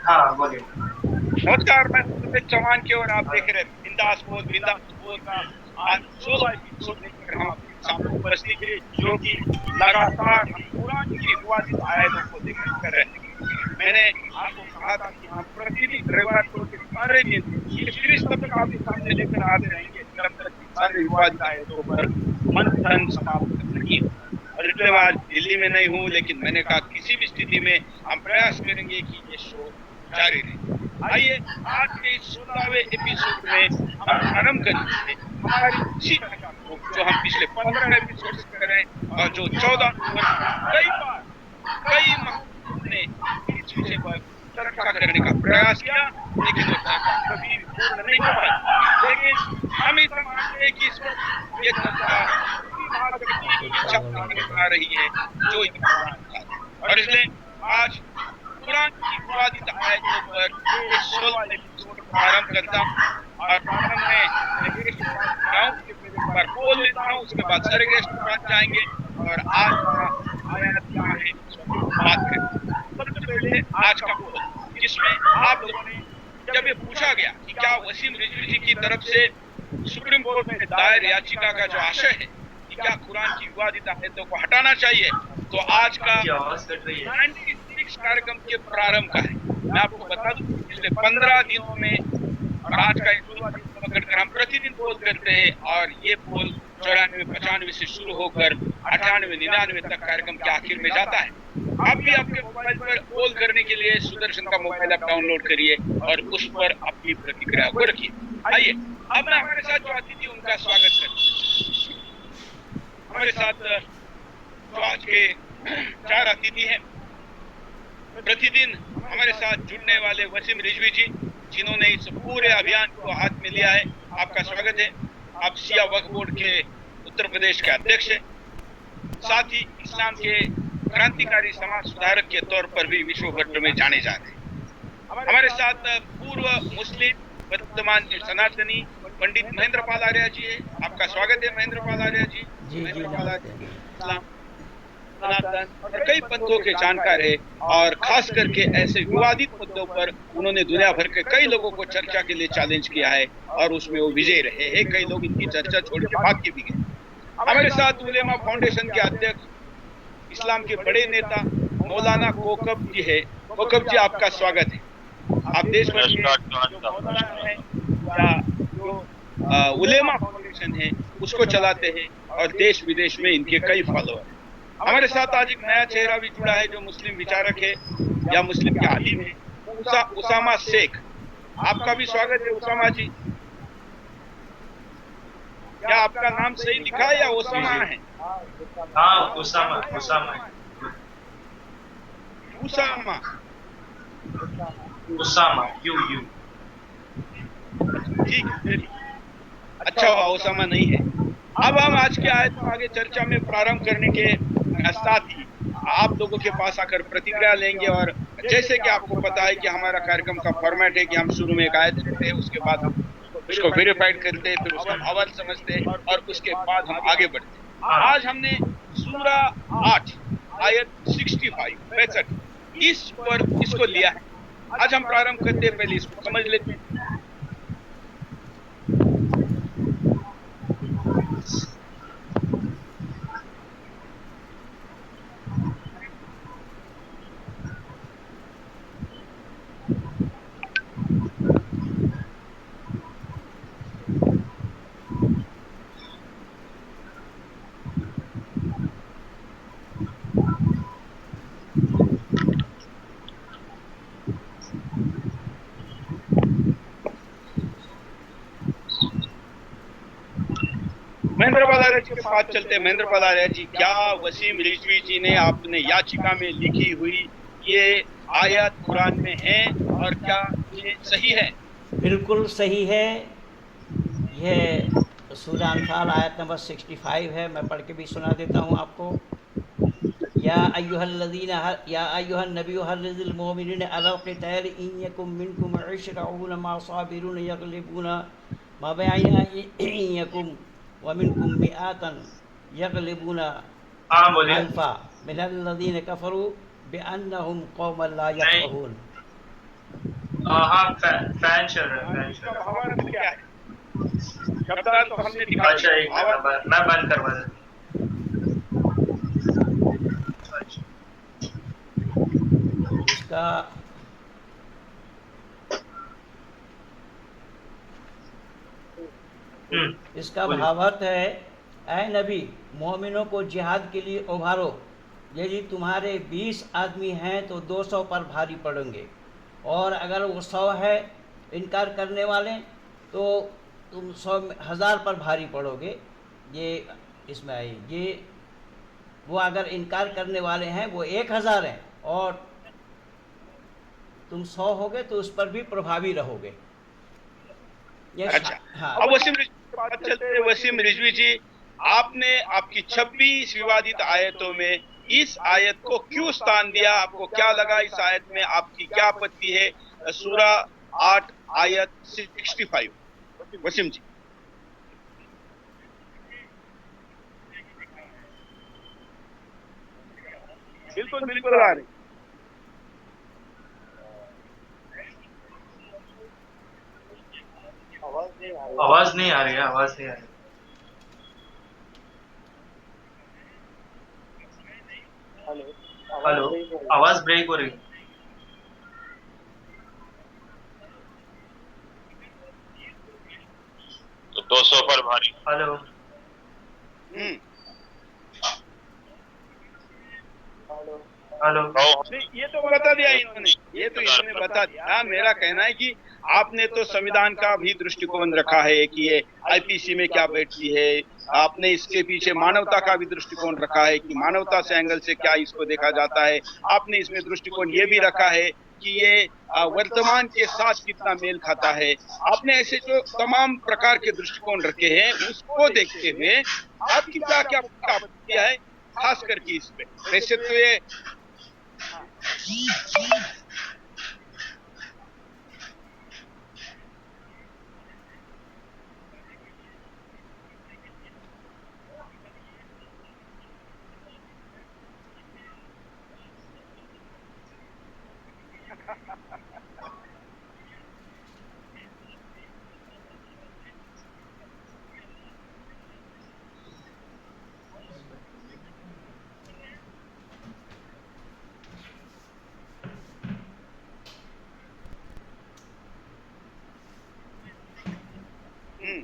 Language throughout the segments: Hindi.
हाँ बोलिए। नमस्कार, मैं सुमित चौहान की और आप देख रहे हैं बिंदास बोल का आज 16वां एपिसोड लेकर हम आपके सामने उपस्थित है, जो कि लगातार हम कुरान की विवादित आयतों को लेकर कर रहे हैं। मैंने आपको कहा था कि हम प्रतिदिन रविवार को के सारे दिन ये सीरीज तब तक आपके सामने लेकर आते रहेंगे जब तक इन सारे विवादित आयतों पर मंथन समाप्त नहीं हो। और इसलिए मैं आज दिल्ली में नहीं हूँ, लेकिन मैंने कहा किसी भी स्थिति में हम प्रयास करेंगे कि ये शो जारी रहे। आइए आज के इस 16वें एपिसोड में हम प्रारंभ करेंगे हमारी इसी चर्चा को, जो हम पिछले 15 एपिसोड से कर रहे हैं और जो 14 नवंबर को कई बार कई महापुरुषों ने इस विषय पर चर्चा करने का प्रयास किया, लेकिन वो चर्चा कभी भी पूर्ण नहीं हो पाई। लेकिन हम ऐसा मानते हैं कि इस वक्त ये चर्चा उसी महाशक्ति की इच्छा पूर्ण करा रही है जो ये कुरान था। और इसलिए आज कुरान की विवादित आयतों पर ये 16वां एपिसोड प्रारंभ करता हूँ। और प्रारंभ में मैं गेस्ट के पास जाऊं उसके पहले एक बार बोल लेता हूँ, उसके बाद सारे गेस्ट के पास जाएंगे और आज का आयत क्या है इस पर हम बात करेंगे। सबसे पहले आज का पोल, जिसमें आप लोगों ने जब ये पूछा गया कि क्या वसीम रिजवी जी की तरफ से सुप्रीम कोर्ट में दायर याचिका का जो आशय है कि क्या कुरान की विवादित आयतों को हटाना चाहिए, तो आज का आपकी आवाज कट रही है। 96 कार्यक्रम के प्रारंभ का है। मैं आपको बता दूं कि पिछले 15 दिनों में और आज का 16वां दिन पकड़कर हम प्रतिदिन पोल करते हैं और ये पोल 94-95 से शुरू होकर 98-99 तक कार्यक्रम के आखिर में जाता है। आप भी आपके मोबाइल पर पोल करने के लिए सुदर्शन का मोबाइल ऐप डाउनलोड करिए और उस पर अपनी प्रतिक्रिया को रखिए। आइए अब मैं हमारे साथ जो अतिथि उनका स्वागत करता हूं। हमारे साथ जो आज के 4 अतिथि हैं, प्रतिदिन हमारे साथ जुड़ने वाले वसीम रिजवी जी, जिन्होंने इस पूरे अभियान को हाथ में लिया है। आपका स्वागत है। आप शिया वक्फ बोर्ड के उत्तर प्रदेश के अध्यक्ष हैं, साथ ही इस्लाम के क्रांतिकारी समाज सुधारक के तौर पर भी विश्व भर में जाने जाते हैं। हमारे साथ पूर्व मुस्लिम वर्तमान सनातनी पंडित महेंद्र पाल आर्य जी है। आपका स्वागत है महेंद्र पाल आर्य जी। जी महेंद्र पाल नमस्ते। आर्य इस्लाम, सनातन और कई पंथों के जानकार है और खास करके ऐसे विवादित मुद्दों पर उन्होंने दुनिया भर के कई लोगों को चर्चा के लिए चैलेंज किया है और उसमें वो विजय रहे हैं। कई लोग इनकी चर्चा छोड़ के भाग के भी गए। हमारे साथ उलेमा फाउंडेशन के अध्यक्ष, इस्लाम के बड़े नेता मौलाना कोकब जी है। कोकब जी, आपका स्वागत है। आप देश भर के जो मौलाना है या जो उलेमा फाउंडेशन है उसको चलाते हैं और देश विदेश में इनके कई फॉलोअर हैं। हमारे साथ आज एक नया चेहरा भी जुड़ा है जो मुस्लिम विचारक है या मुस्लिम के आलिम है, उसामा शेख। आपका भी स्वागत है उसामा जी। क्या आपका नाम सही लिखा है या जी ओसामा जी। है? हाँ उसामा उसामा उसामा। Usama U U. ठीक है, चलिए, अच्छा हुआ ओसामा नहीं है। अब हम आज के आयत को आगे चर्चा में प्रारंभ करने के साथ ही आप लोगों के पास आकर प्रतिक्रिया लेंगे। और जैसे कि आपको पता है कि हमारा कार्यक्रम का फॉर्मेट है कि हम शुरू में एक आयत लेते हैं, उसके बाद हम उसको वेरीफाइड करते हैं, फिर उसका हवाल समझते हैं और उसके बाद हम आगे बढ़ते हैं। हाँ आज हमने सूरा 8 आयत 65 इस पर इसको लिया है। आज हम प्रारंभ करते हैं, पहले इसको समझ लेते हैं। महेंद्र पालारिया जी के पास चलते हैं। महेंद्र पालारिया जी, क्या वसीम रिजवी जी ने आपने याचिका में लिखी हुई ये आयत कुरान में है और क्या ये सही है? बिल्कुल सही है। यह सूरह अनफाल आयत नंबर 65 है। मैं पढ़ के भी सुना देता हूँ आपको। या अय्युहल्लज़ीना या अय्युहन नबी हर्रिज़िल मोमिनीन अलल क़िताल इन यकुम मिनकुम इश्रऊन मा साबिरून यग़लिबून मा बैना इन यकुम व मिनकुम मिआतन यग़लिबून हाँ बोलिए। अल्फा मिनल्लज़ीन कफ़रू बिअन्नहुम क़ौमुन ला नहीं यफ़क़हून। हाँ, फैन चल रहा है, फैन चल इसका रहा भावार्थ क्या है? शब्दार्थ तो हमने दिखा है। अच्छा, दिया, एक भावार्थ मिनट, मैं बंद करवा देता हूँ। अच्छा। इसका इसका बोलिए। भावार्थ है, ऐ नबी, मोमिनों को जिहाद के लिए उभारो। यदि तुम्हारे 20 आदमी हैं तो 200 पर भारी पड़ेंगे, और अगर वो 100 है इनकार करने वाले, तो तुम 100,000 पर भारी पड़ोगे। ये इसमें आई, ये वो अगर इनकार करने वाले हैं वो 1,000 हैं, और तुम 100 होगे तो उस पर भी प्रभावी रहोगे। ये अच्छा। हाँ। अब वसीम रिजवी की बात चलते हैं। वसीम रिजवी जी, आपने आपकी 26 विवादित आयतों में इस आयत को क्यों स्थान दिया? आपको क्या लगा इस आयत में? आपकी क्या आपत्ति है? सूरा 8 आयत 65। वसीम जी। बिल्कुल बिल्कुल आ रही। आवाज नहीं आ रही है, आवाज नहीं आ रही। हेलो, आवाज ब्रेक हो रही है। तो 200 पर भारी। हेलो। हम्म। हेलो। नहीं, ये तो बता दिया इन्होंने, ये तो इन्होंने बता दिया। मेरा कहना है कि आपने तो संविधान का भी दृष्टिकोण रखा है कि ये आईपीसी में क्या बैठती है। आपने इसके पीछे मानवता का भी दृष्टिकोण रखा है कि मानवता से एंगल से क्या इसको देखा जाता है। आपने इसमें दृष्टिकोण ये भी रखा है कि ये वर्तमान के साथ कितना मेल खाता है। आपने ऐसे जो तमाम प्रकार के दृष्टिकोण रखे हैं, उसको देखते हुए आपकी क्या क्या आपत्तियां है, खास करके इस पे। वैसे तो ये हम्म,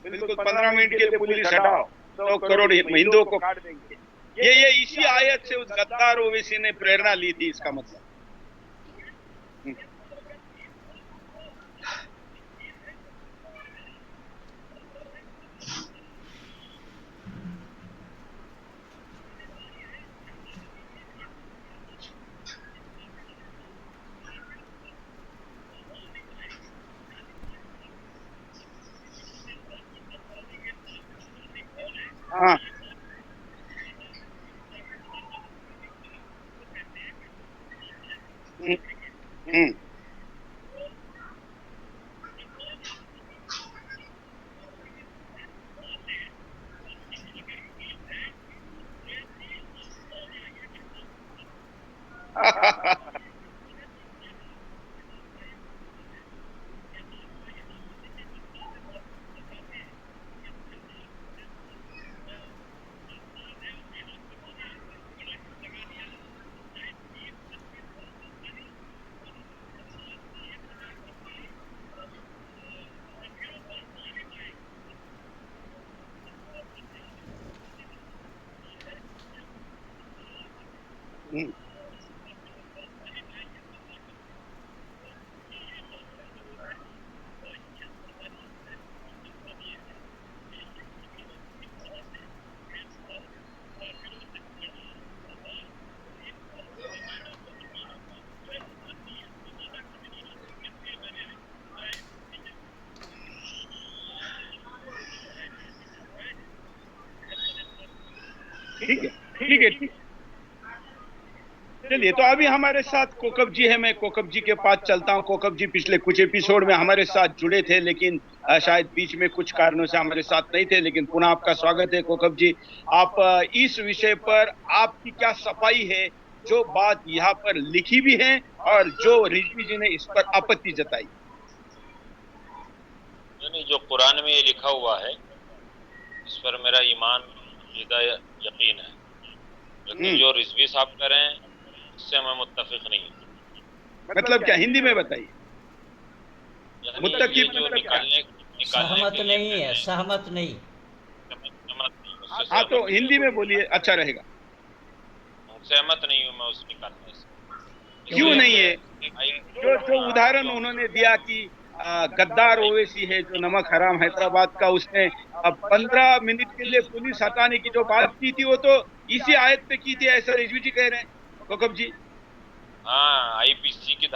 बिल्कुल 15 मिनट के लिए पुलिस हटाओ, 100 करोड़ हिंदुओं को काट देंगे। ये इसी आयत से उस गद्दार ओवैसी ने प्रेरणा ली थी, इसका मतलब। हम्म, हाँ। हम्म, हम्म। हम्म, ठीक है, ठीक है, ठीक है। चलिए, तो अभी हमारे साथ कोकब जी है। मैं कोकब जी के पास चलता हूँ। कोकब जी पिछले कुछ एपिसोड में हमारे साथ जुड़े थे, लेकिन शायद बीच में कुछ कारणों से हमारे साथ नहीं थे। लेकिन पुनः आपका स्वागत है कोकब जी। आप इस विषय पर आपकी क्या सफाई है, जो बात यहाँ पर लिखी भी है और जो रिजवी जी ने इस पर आपत्ति जताई? नहीं, जो कुरान में ये लिखा हुआ है इस पर मेरा ईमान अकीदा यकीन है, लेकिन जो रिजवी साहब कह रहे हैं इससे मैं मुत्तफिक नहीं हूँ। मतलब क्या, हिंदी में बताइए। यानी मुत्तकी ये जो मतलब क्या? निकालने सहमत के लिए नहीं है, मैंने सहमत नहीं। सहमत नहीं हूँ, उससे हाँ, तो सहमत हिंदी में बोलिए, अच्छा रहेगा। सहमत नहीं हूँ मैं उस निकालने से। क्यों नहीं है? जो जो हाँ, उदाहरण उन्होंने दिया कि गद्दार ओवैसी है जो नमक हराम हैदराबाद का, उसने 15 मिनट के लिए पुलिस हटाने की जो बात की थी, वो तो इसी आयत पे की थी, ऐसा रिजवी जी कह रहे हैं, कोकब जी। हाँ, आईपीसी की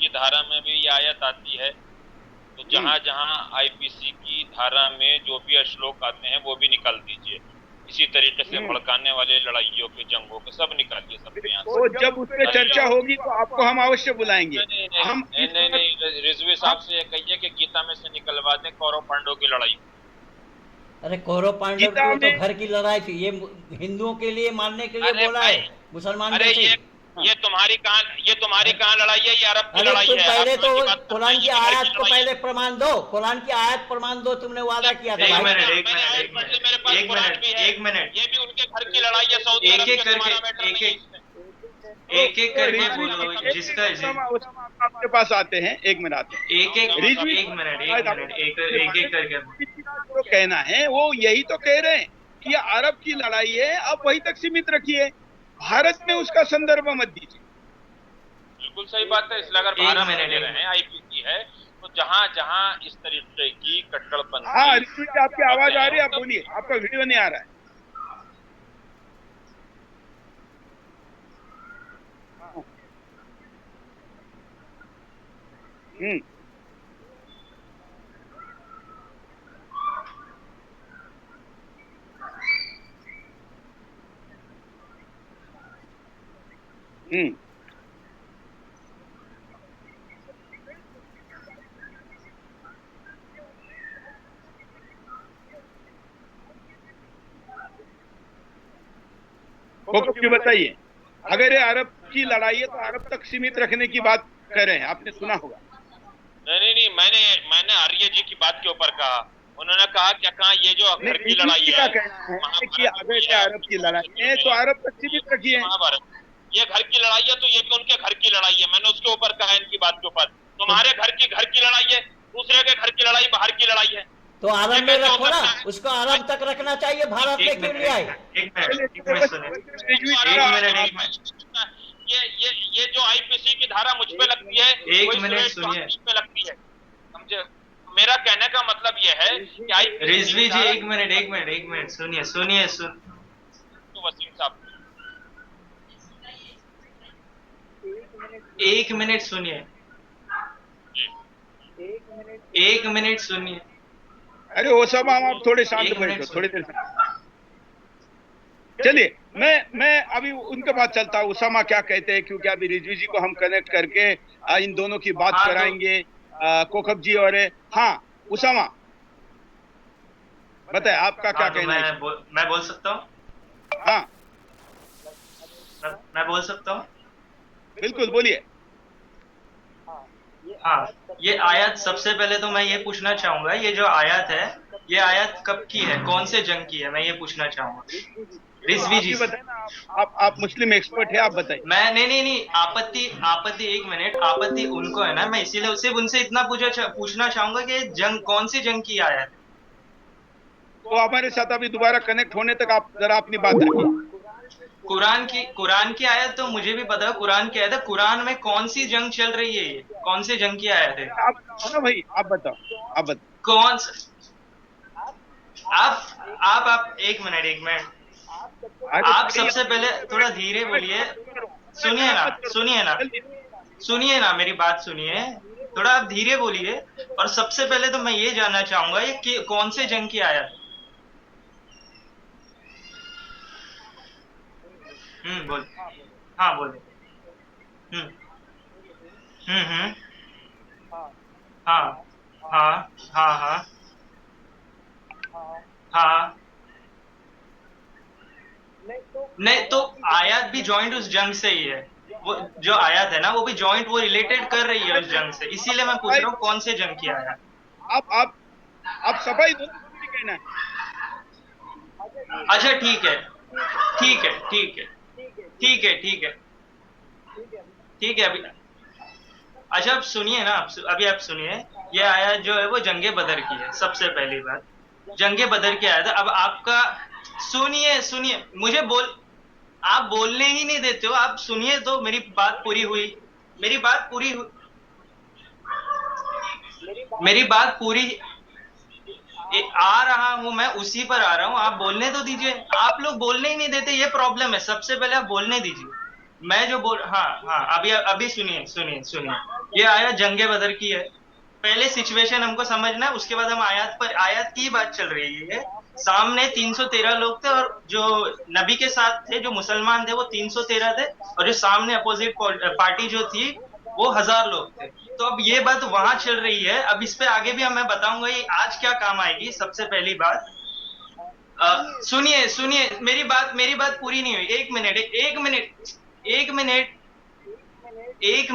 धारा में भी ये आयत आती है। तो जहाँ जहाँ आईपीसी की धारा में जो भी श्लोक आते हैं वो भी निकाल दीजिए। इसी तरीके से भड़काने वाले लड़ाइयों के, जंगों के सब निकालिए, सब यहाँ तो से। जब उस पर चर्चा होगी तो आपको हम अवश्य बुलाएंगे। नहीं नहीं हम नहीं नहीं नहीं, रिजवी साहब से ये कहिए कि गीता में से निकलवा दें कौरव पांडवों की लड़ाई। अरे कौरव पांडव की गीता वो तो में, घर की लड़ाई थी, ये हिंदुओं के लिए मानने के लिए अरे बोला भाई, है, मुसलमान अरे जैसे। ये तुम्हारी कहाँ लड़ाई है? ये अरब की अरे लड़ाई तुम है। पहले आप तो कौन सी बात करते हैं? कुरान की ये घर आयत की को लड़ाई है। पहले प्रमाण दो, कुरान की आयत प्रमाण दो, तुमने वादा किया था एक भाई। मिनट, मैंने आयत पढ़ ली, मेरे पास कुरान भी है। एक मिनट। ये भी उनके घर की लड़ाई है, सऊदी एक अरब एक के, तुम्हारा मैटर करके, नहीं है इसमें। एक करके बोलो, जिसका आपके पास आते हैं, एक मिनट आते हैं। रिजवी एक मिनट, एक करके जो कहना है वो यही तो कह रहे हैं कि ये अरब की लड़ाई है, आप वहीं तक सीमित रखिए, भारत में उसका संदर्भ मत दीजिए। बिल्कुल सही बात है। इसलिए अगर भारत में ले रहे हैं, आईपीसी है, तो जहां जहां इस तरीके की कट्टरपंथी, हाँ, रिजवी जी, आपकी आवाज आ रही है, आप बोलिए, आपका वीडियो नहीं आ रहा है। हम्म हम्म कोकब जी बताइए, अगर ये अरब की लड़ाई है तो अरब तक सीमित रखने की बात कर रहे हैं, आपने सुना होगा। नहीं, मैंने आर्य जी की बात के ऊपर कहा। उन्होंने कहा क्या, कहा ये जो घर की रिजवी लड़ाई जी है, का कहना है कि महाभारत अगर की ये है, अरब की लड़ाई है तो अरब तक सीमित रखिए। महाभारत, ये घर की लड़ाई है, तो ये भी उनके घर की लड़ाई है। मैंने उसके ऊपर कहा, इनकी बात के ऊपर। तुम्हारे घर की लड़ाई है, दूसरे के घर की लड़ाई बाहर की लड़ाई है। तो अरब में रखो ना, उसको अरब तक रखना चाहिए, भारत में क्यों ले आए? एक मिनट सुनिए, ये जो आईपीसी की धारा मुझ पे लगती है, एक मिनट सुनिए। पे लगती है, समझे? मेरा कहने का मतलब ये है कि आईपीसी रिजवी जी, एक मिनट सुनिए। तो वसीम साहब, एक मिनट सुनिए, एक मिनट सुनिए। अरे वो सब आप थोड़े शांत एक मिनट बैठो, थोड़ी देर चलिए। मैं अभी उनके पास चलता हूँ, उसामा क्या कहते हैं, क्योंकि अभी रिजवी जी को हम कनेक्ट करके इन दोनों की बात हाँ, कराएंगे, कोकब जी और हाँ उसामा, बताए आपका क्या हाँ, तो कहना है? मैं बोल सकता हूँ? हाँ मैं बोल सकता हूँ? बिल्कुल, बोलिए। हाँ, ये आयत, सबसे पहले तो मैं ये पूछना चाहूंगा, ये जो आयत है, ये आयत कब की है, कौन से जंग की है, मैं ये पूछना चाहूंगा रिजवी जी से। बताए ना, आप मुस्लिम एक्सपर्ट है, आप बताइए। मैं नहीं, आपत्ति एक मिनट, आपत्ति उनको है ना, मैं इसीलिए सिर्फ उनसे इतना पूछना चाहूंगा कि जंग, कौन सी जंग की आयत है? तो हमारे साथ अभी दोबारा कनेक्ट होने तक आप जरा अपनी बात रखिए। कुरान की आयत तो मुझे भी पता है, कुरान की आयत है। कुरान में कौन सी जंग चल रही है, ये कौन सी जंग की आयत है? आप बताओ ना भाई, आप बताओ। कौन आप एक मिनट, आप सबसे पहले थोड़ा धीरे बोलिए, सुनिए ना, मेरी बात सुनिए, थोड़ा आप धीरे बोलिए। और सबसे पहले तो मैं ये जानना चाहूंगा, ये कौन से जंग की आयत है? बोल। हाँ बोले। हम्म हम्म। हाँ हाँ हाँ हाँ हाँ। नहीं तो आयत भी जॉइंट उस जंग से ही है। वो जो आयत है ना वो भी जॉइंट, वो रिलेटेड कर रही है उस जंग से, इसीलिए मैं पूछ रहा हूँ कौन से जंग की आयत। आप सफाई दो, नहीं कहना है। अच्छा ठीक है ठीक है ठीक है ठीक है ठीक है ठीक है। अभी अच्छा आप सुनिए ना, अभी आप सुनिए। ये आयत जो है वो जंगे बदर की है, सबसे पहली बात जंगे बदर की आयत है। अब आपका सुनिए सुनिए, मुझे बोल, आप बोलने ही नहीं देते हो। आप सुनिए तो मेरी बात पूरी हुई। मेरी बात पूरी मेरी बात पूरी आ रहा हूं मैं, उसी पर आ रहा हूं। आप बोलने तो दीजिए, आप लोग बोलने ही नहीं देते, ये प्रॉब्लम है। सबसे पहले आप बोलने दीजिए। मैं जो बोल, हाँ हाँ, अभी अभी सुनिए सुनिए सुनिए। ये आयत जंगे बदर की है। पहले सिचुएशन हमको समझना है, उसके बाद हम आयत पर, आयत की बात चल रही है। सामने 313 लोग थे, और जो नबी के साथ थे, जो मुसलमान थे, वो 313 थे, और जो सामने अपोजिट पार्टी जो थी वो 1000 लोग थे। तो अब ये बात वहां चल रही है। अब इस पे आगे भी मैं बताऊंगा ये आज क्या काम आएगी। सबसे पहली बात सुनिए सुनिए, मेरी बात पूरी नहीं हुई। एक मिनट एक मिनट एक मिनट एक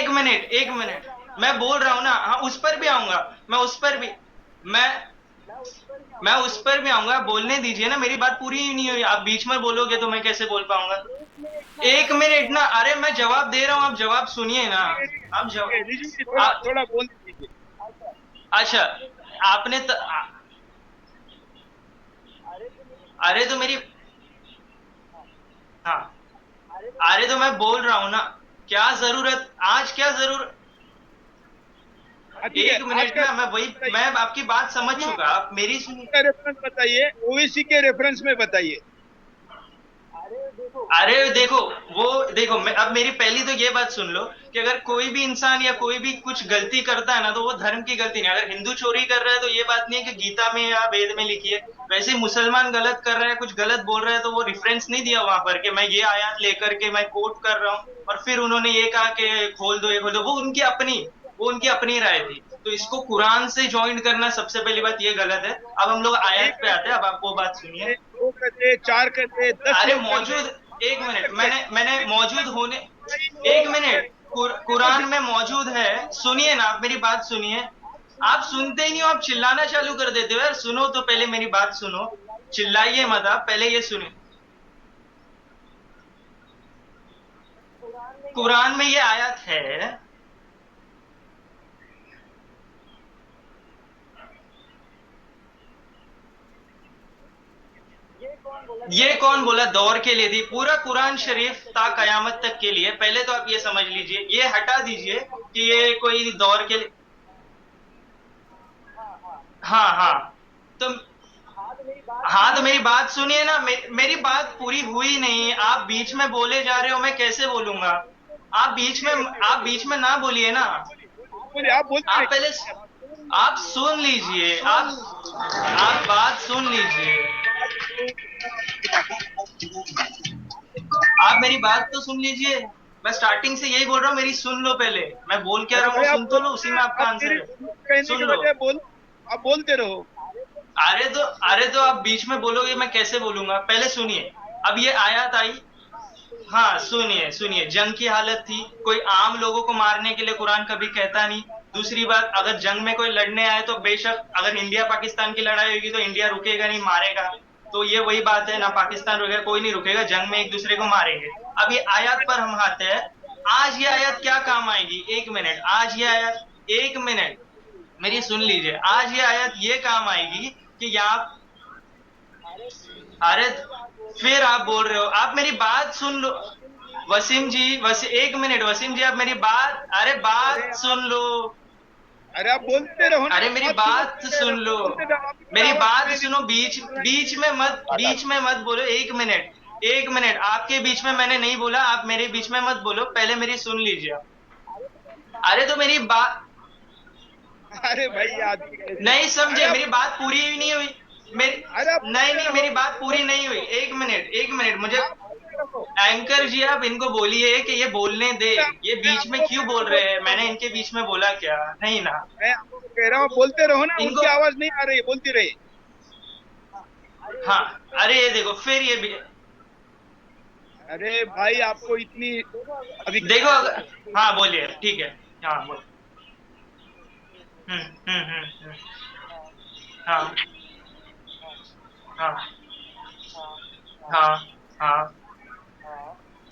मिनट एक मिनट मैं बोल रहा हूं ना। हाँ उस पर भी आऊंगा, मैं उस पर भी मैं मैं उस पर भी आऊंगा। बोलने दीजिए ना, मेरी बात पूरी ही नहीं हुई। आप बीच में बोलोगे तो मैं कैसे बोल पाऊंगा। एक मिनट ना, अरे मैं जवाब दे रहा हूं, आप जवाब सुनिए ना। आप रिजवी जी, जवाब, थोड़ा बोल दीजिए। अच्छा आपने अरे तो मेरी, हाँ अरे तो मैं बोल रहा हूं ना। क्या जरूरत, आज क्या जरूरत। ठीक है, एक आज मिनट का ना, मैं आपकी बात समझ चुका, आप मेरी सुनिए। रेफरेंस बताइए, ओवीसी के रेफरेंस में बताइए। अरे देखो, वो देखो, अब मेरी पहली तो ये बात सुन लो कि अगर कोई भी इंसान या कोई भी कुछ गलती करता है ना, तो वो धर्म की गलती नहीं। अगर हिंदू चोरी कर रहा है तो ये बात नहीं है कि गीता में या वेद में लिखी है। वैसे ही मुसलमान गलत कर रहा है, कुछ गलत बोल रहा है, तो वो रेफरेंस नहीं दिया वहां पर कि मैं ये आयत लेकर के मैं कोट कर रहा हूँ, और फिर उन्होंने ये कहा कि खोल दो ये खोल दो। वो उनकी अपनी राय थी। तो इसको कुरान से ज्वाइन करना, सबसे पहली बात ये गलत है। अब हम लोग आयत पे आते हैं। अब आप वो बात सुनिए। 2 कर दे, 4 कर दे, 10 अरे लोग कर दे, मौजूद, एक मिनट, सकते हैं। मैंने मौजूद होने, एक लोग मिनट, कुरान में मौजूद है। सुनिए ना, आप मेरी बात सुनिए। आप सुनते ही नहीं हो, आप चिल्लाना चालू कर देते हो यार। सुनो तो पहले मेरी बात सुनो, चिल्लाइए मत आप, पहले ये सुनिए। कुरान में ये आयत है। ये कौन बोला दौर के लिए थी? पूरा कुरान शरीफ ता कयामत तक के लिए। पहले तो आप ये समझ लीजिए, ये हटा दीजिए कि ये कोई दौर के लिए। हाँ हाँ। तो हाँ तो मेरी बात सुनिए ना, मेरी बात पूरी हुई नहीं। आप बीच में बोले जा रहे हो, मैं कैसे बोलूंगा। आप बीच में ना बोलिए ना। बोलिए, आप बोलते आप रहिए। पहले, आप सुन लीजिए। आप बात सुन लीजिए। आप मेरी बात तो सुन लीजिए। मैं स्टार्टिंग से यही बोल रहा हूँ, मेरी सुन लो पहले। मैं बोल क्या अरे रहा हूँ भाई, वो आप सुन तो लो, बोलते उसी हैं, में आपका आप आंसर मेरी है। कहने सुन के लो। बजाय आप बोलते रहो। अरे तो आप बीच में बोलोगे, मैं कैसे बोलूंगा। पहले सुनिए। अब ये आयत आई। हाँ सुनिए सुनिए, जंग की हालत थी, कोई आम लोगों को मारने के लिए कुरान कभी कहता नहीं। दूसरी बात, अगर जंग में कोई लड़ने आए तो बेशक, अगर इंडिया पाकिस्तान की लड़ाई होगी तो इंडिया रुकेगा नहीं, मारेगा। तो ये वही बात है ना, पाकिस्तान रुकेगा, कोई नहीं रुकेगा, जंग में एक दूसरे को मारेंगे। अब ये आयत पर हम आते हैं। आज ये आयत क्या काम आएगी? एक मिनट, आज ये आयत, एक मिनट मेरी सुन लीजिए। आज ये आयत ये काम आएगी कि यहाँ, अरे फिर आप बोल रहे हो, आप मेरी बात सुन लो। वसीम जी, एक मिनट वसीम जी, आप मेरी बात, अरे अरे बात आप सुन लो। अरे आप बोलते रहो ना, अरे मेरी बात सुनो, बात बोलते सुन रहो, लो, बोलते रहो, आप इतना मेरी आवाज बात सुनाई सुनो। देती बीच में मत बोलो। एक मिनट आपके बीच में मैंने नहीं बोला, आप मेरे बीच में मत बोलो, पहले मेरी सुन लीजिए आप। अरे तो मेरी बात अरे भाई, आदमी कैसे। नहीं अरे समझे, आप मेरी बात पूरी ही नहीं हुई। अरे आप नहीं नहीं, मेरी बात पूरी नहीं हुई। एक मिनट मुझे, एंकर जी आप इनको बोलिए कि ये बोलने दे। ये बीच में क्यों बोल रहे हैं? मैंने इनके बीच में बोला क्या? नहीं ना। मैं आपको कह रहा हूँ, बोलते रहो ना, इनको, उनकी आवाज नहीं आ रही, बोलती रही। हाँ, अरे ये देखो फिर ये भी, अरे भाई आपको इतनी अभी देखो अगर, हाँ बोलिए, ठीक है, हाँ बोल। हम्म। हाँ हाँ हाँ हाँ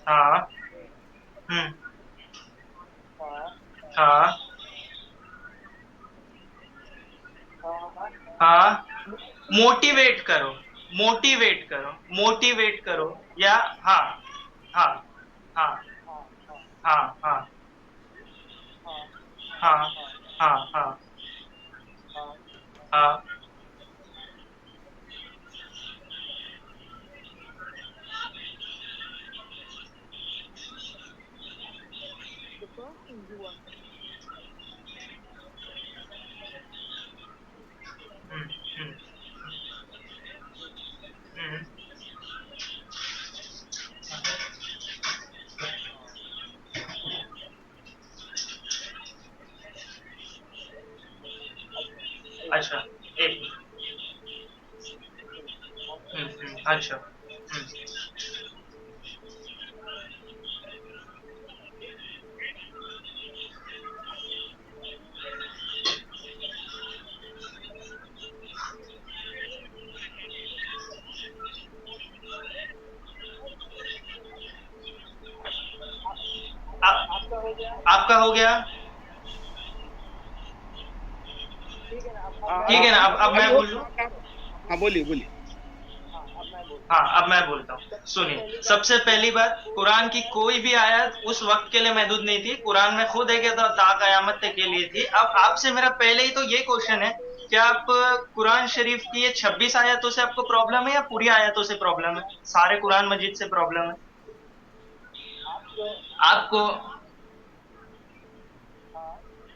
हाँ। हम्म। हाँ हाँ। मोटिवेट करो, मोटिवेट करो, या, हाँ हाँ हाँ हाँ हाँ हाँ हाँ हाँ हाँ। हम्म। हम्म। अच्छा, एक, अच्छा, आपका हो गया? हाँ ठीक है ना? अब अभी मैं हो। बोल लूं? हाँ बोलिए बोलिए। हाँ, अब मैं बोलता हूँ, सुनिए। सबसे पहली बात, कुरान की कोई भी आयत उस वक्त के लिए महदूद नहीं थी। कुरान में खुद है कि तो ता कयामत तक के लिए थी। अब आपसे मेरा पहले ही तो ये क्वेश्चन है कि आप कुरान शरीफ की ये 26 आयतों से आपको प्रॉब्लम है या पूरी आयतों से प्रॉब्लम है? सारे कुरान मजीद से प्रॉब्लम है आपको?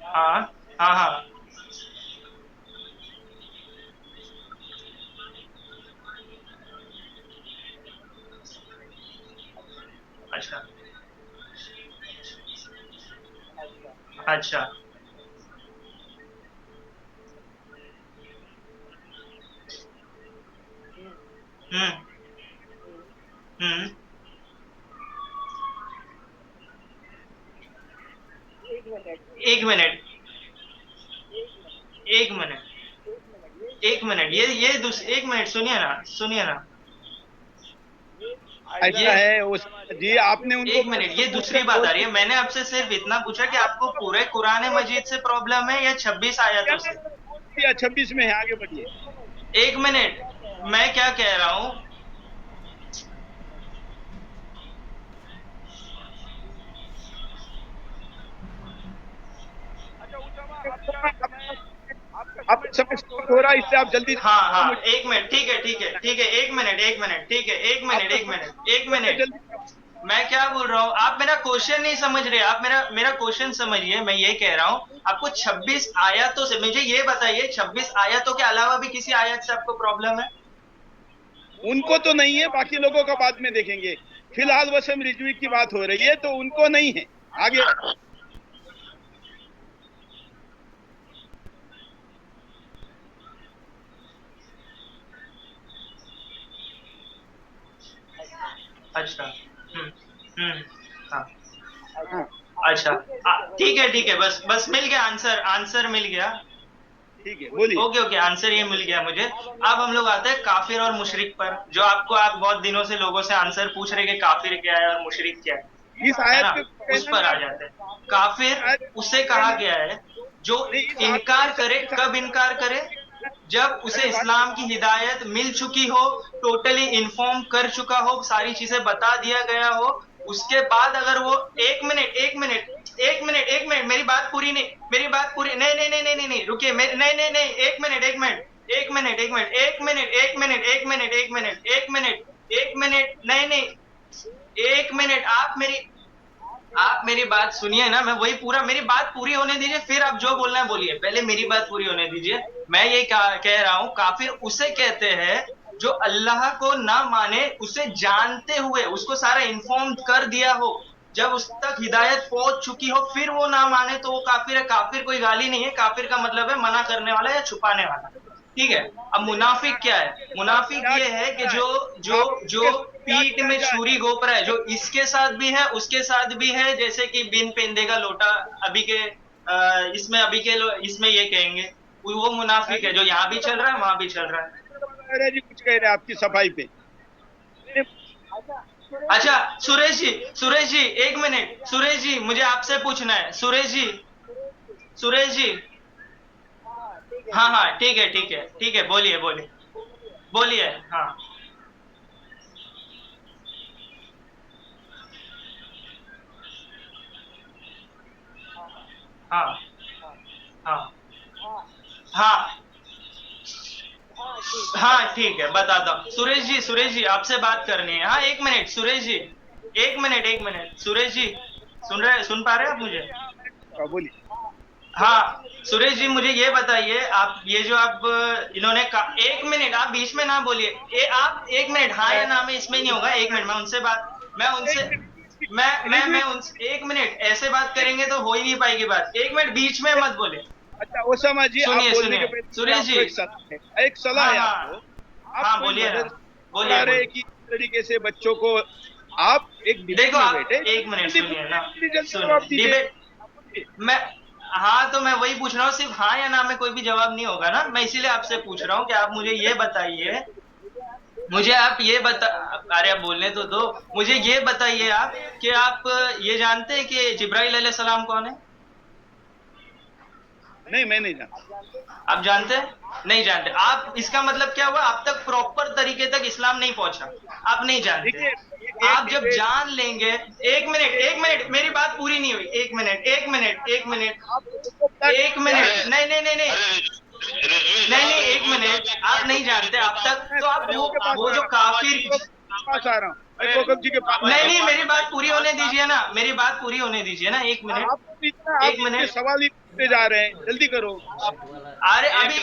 हाँ हाँ हाँ। अच्छा अच्छा। हम्म हम्म। एक मिनट, एक मिनट, एक मिनट, एक मिनट, सुनिए ना। ऐसा ये, है उस जी, आपने उनको एक मिनट, ये पूछ दूसरी कर बात बोल आ रही है। मैंने आपसे सिर्फ इतना पूछा कि आपको पूरे कुरान मजीद से प्रॉब्लम है या 26 आयतों से? दिया। 26 में है, आगे बढ़िए। एक मिनट, मैं क्या कह रहा हूं? आपका समय समाप्त हो रहा है, इससे आप जल्दी हाँ तो हाँ, मुझे एक मिनट, ठीक है ठीक है ठीक है, एक मिनट, एक मिनट, ठीक है, आपका एक समय मिनट। जल्दी। मैं क्या बोल रहा हूँ, आप मेरा क्वेश्चन नहीं समझ रहे। आप मेरा मेरा क्वेश्चन समझिए। मैं ये कह रहा हूँ, आपको 26 आयतों से, मुझे ये बताइए, 26 आयतों के अलावा भी किसी आयत से आपको प्रॉब्लम है? उनको तो नहीं है, बाकी लोगों का बाद में देखेंगे। फिलहाल वसम रिजवी की बात हो रही है, तो उनको नहीं है। आगे। अच्छा। हम्म। हाँ। हाँ अच्छा, ठीक है, बस बस मिल गया आंसर, आंसर मिल गया। ठीक है, बोलिए। ओके ओके, आंसर ये मिल गया मुझे। अब हम लोग आते हैं काफिर और मुशरिक पर, जो आपको, आप बहुत दिनों से लोगों से आंसर पूछ रहे कि काफिर क्या है और मुशरिक क्या इस है आयत ना? पे उस कहना पर ना आ आप। जाते हैं। काफिर आयत उसे पे कहा कहना गया है जो नहीं, इनकार करे। कब इनकार करे? जब उसे अरे भाई, इस्लाम की हिदायत मिल चुकी हो, टोटली इन्फॉर्म कर चुका हो, सारी चीजें बता दिया गया हो, उसके बाद अगर वो, एक मिनट, मेरी बात पूरी नहीं, मेरी बात पूरी नहीं नहीं नहीं नहीं नहीं नहीं, रुकिए, नहीं नहीं नहीं, एक मिनट, एक मिनट, नहीं नहीं, एक मिनट, आप मेरी बात सुनिए ना। मैं वही पूरा, मेरी बात पूरी होने दीजिए, फिर आप जो बोलना है बोलिए। पहले मेरी बात पूरी होने दीजिए। मैं ये कह रहा हूँ काफिर उसे कहते हैं जो अल्लाह को ना माने, उसे जानते हुए उसको सारा इन्फॉर्म कर दिया हो, जब उस तक हिदायत पहुंच चुकी हो, फिर वो ना माने तो वो काफिर है। काफिर कोई गाली नहीं है, काफिर का मतलब है मना करने वाला या छुपाने वाला, ठीक है। अब मुनाफिक क्या है? मुनाफिक ये है कि जो पीठ में छुरी घोप रहा है, जो इसके साथ भी है उसके साथ भी है, जैसे कि बिन पेंदे का लोटा अभी के इसमें ये कहेंगे, वो मुनाफिक है जो यहाँ भी चल रहा है वहां भी चल रहा है। जी कुछ कह रहे हैं आपकी सफाई पे। अच्छा सुरेश जी एक मिनट, सुरेश जी मुझे आपसे पूछना है, सुरेश जी हाँ ठीक है बोलिए हाँ हाँ हाँ हाँ हाँ ठीक है, बताता हूँ। सुरेश जी आपसे बात करनी है। हाँ एक मिनट सुरेश जी, एक मिनट सुरेश जी, सुन पा रहे हैं आप मुझे? बोलिए। हाँ सुरेश जी मुझे ये बताइए, आप ये जो आप इन्होंने कहा, एक मिनट आप बीच में ना बोलिए, आप एक मिनट हाँ या ना में इसमें नहीं होगा। एक मिनट मैं उनसे एक मिनट ऐसे बात करेंगे तो हो ही नहीं पाएगी बात। एक मिनट बीच में मत बोले। अच्छा ओसामा जी, आप बोलने के पहले सुरेश जी एक सलाह है आपको। हाँ बोलिए कि तरीके से बच्चों को आप एक देखो आप एक मिनट सुनिए ना, डिबेट मैं हाँ तो मैं वही पूछ रहा हूँ, सिर्फ हाँ या ना में कोई भी जवाब नहीं होगा ना, मैं इसीलिए आपसे पूछ रहा हूँ कि आप मुझे ये बताइए, अरे आप बोलने तो दो, मुझे ये बताइए आप कि आप ये जानते हैं कि जिब्राइल अलैहिस्सलाम कौन है? नहीं मैं नहीं जानता। आप जानते हैं? नहीं जानते आप, इसका मतलब क्या हुआ? आप तक प्रॉपर तरीके तक इस्लाम नहीं पहुंचा, आप नहीं जानते। आप जब जान लेंगे, एक मिनट मेरी बात पूरी नहीं हुई, एक मिनट नहीं एक मिनट, आप नहीं जानते आप तक, तो आप वो जो काफिर पास आ रहा हूँ, नहीं मेरी बात पूरी होने दीजिए ना, एक मिनट सवाल ही पूछते जा रहे हैं, जल्दी करो। अरे अभी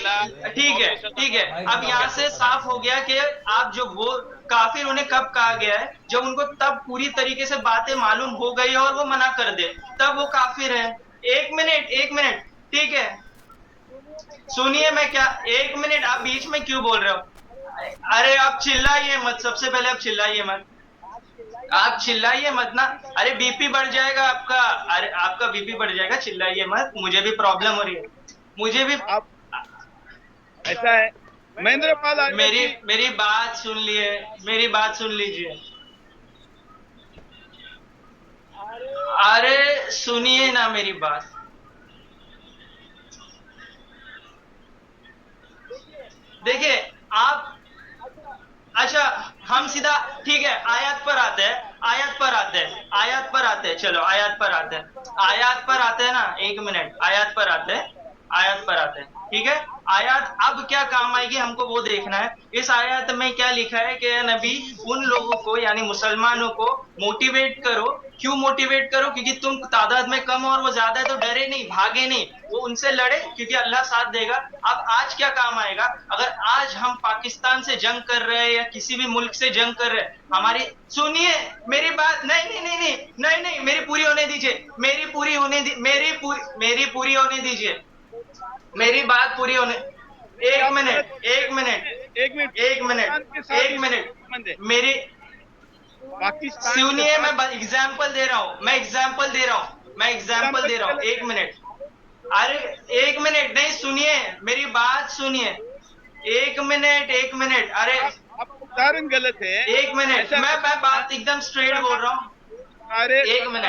ठीक है अब यहाँ से साफ हो गया कि आप जो वो काफिर उन्हें कब कहा गया है, जब उनको तब पूरी तरीके से बातें मालूम हो गई और वो मना कर दे, तब वो काफिर है। एक मिनट ठीक है, सुनिए मैं क्या, एक मिनट आप बीच में क्यों बोल रहे हो? अरे आप चिल्लाइए मत, सबसे पहले आप चिल्लाइए मत ना, अरे बीपी बढ़ जाएगा आपका, अरे आपका बीपी बढ़ जाएगा, चिल्लाइए मत, मुझे भी प्रॉब्लम हो रही है, मुझे भी। आप ऐसा है महेंद्र पाल, मेरी बात सुन लीजिए, अरे सुनिए ना मेरी बात, देखिए आप, अच्छा हम सीधा ठीक है आयत पर आते हैं, चलो आयत पर आते हैं ना, एक मिनट आयत पर आते हैं ठीक है। आयत अब क्या काम आएगी हमको वो देखना है। इस आयत में क्या लिखा है कि नबी उन लोगों को यानी मुसलमानों को मोटिवेट करो। क्यों मोटिवेट करो? क्योंकि तुम तादाद में कम और वो ज्यादा है, तो डरे नहीं, भागे नहीं, वो उनसे लड़े क्योंकि अल्लाह साथ देगा। अब आज क्या काम आएगा? अगर आज हम पाकिस्तान से जंग कर रहे हैं या किसी भी मुल्क से जंग कर रहे हैं, हमारी सुनिए मेरी बात, नहीं मेरी पूरी होने दीजिए, मेरी बात पूरी होने, एक मिनट मेरी सुनिए, मैं एग्जाम्पल दे रहा हूँ, एक मिनट, अरे एक मिनट नहीं, सुनिए मेरी बात सुनिए, एक मिनट अरे उदाहरण गलत है, एक मिनट मैं बात एकदम स्ट्रेट बोल रहा हूँ। अरे एक मिनट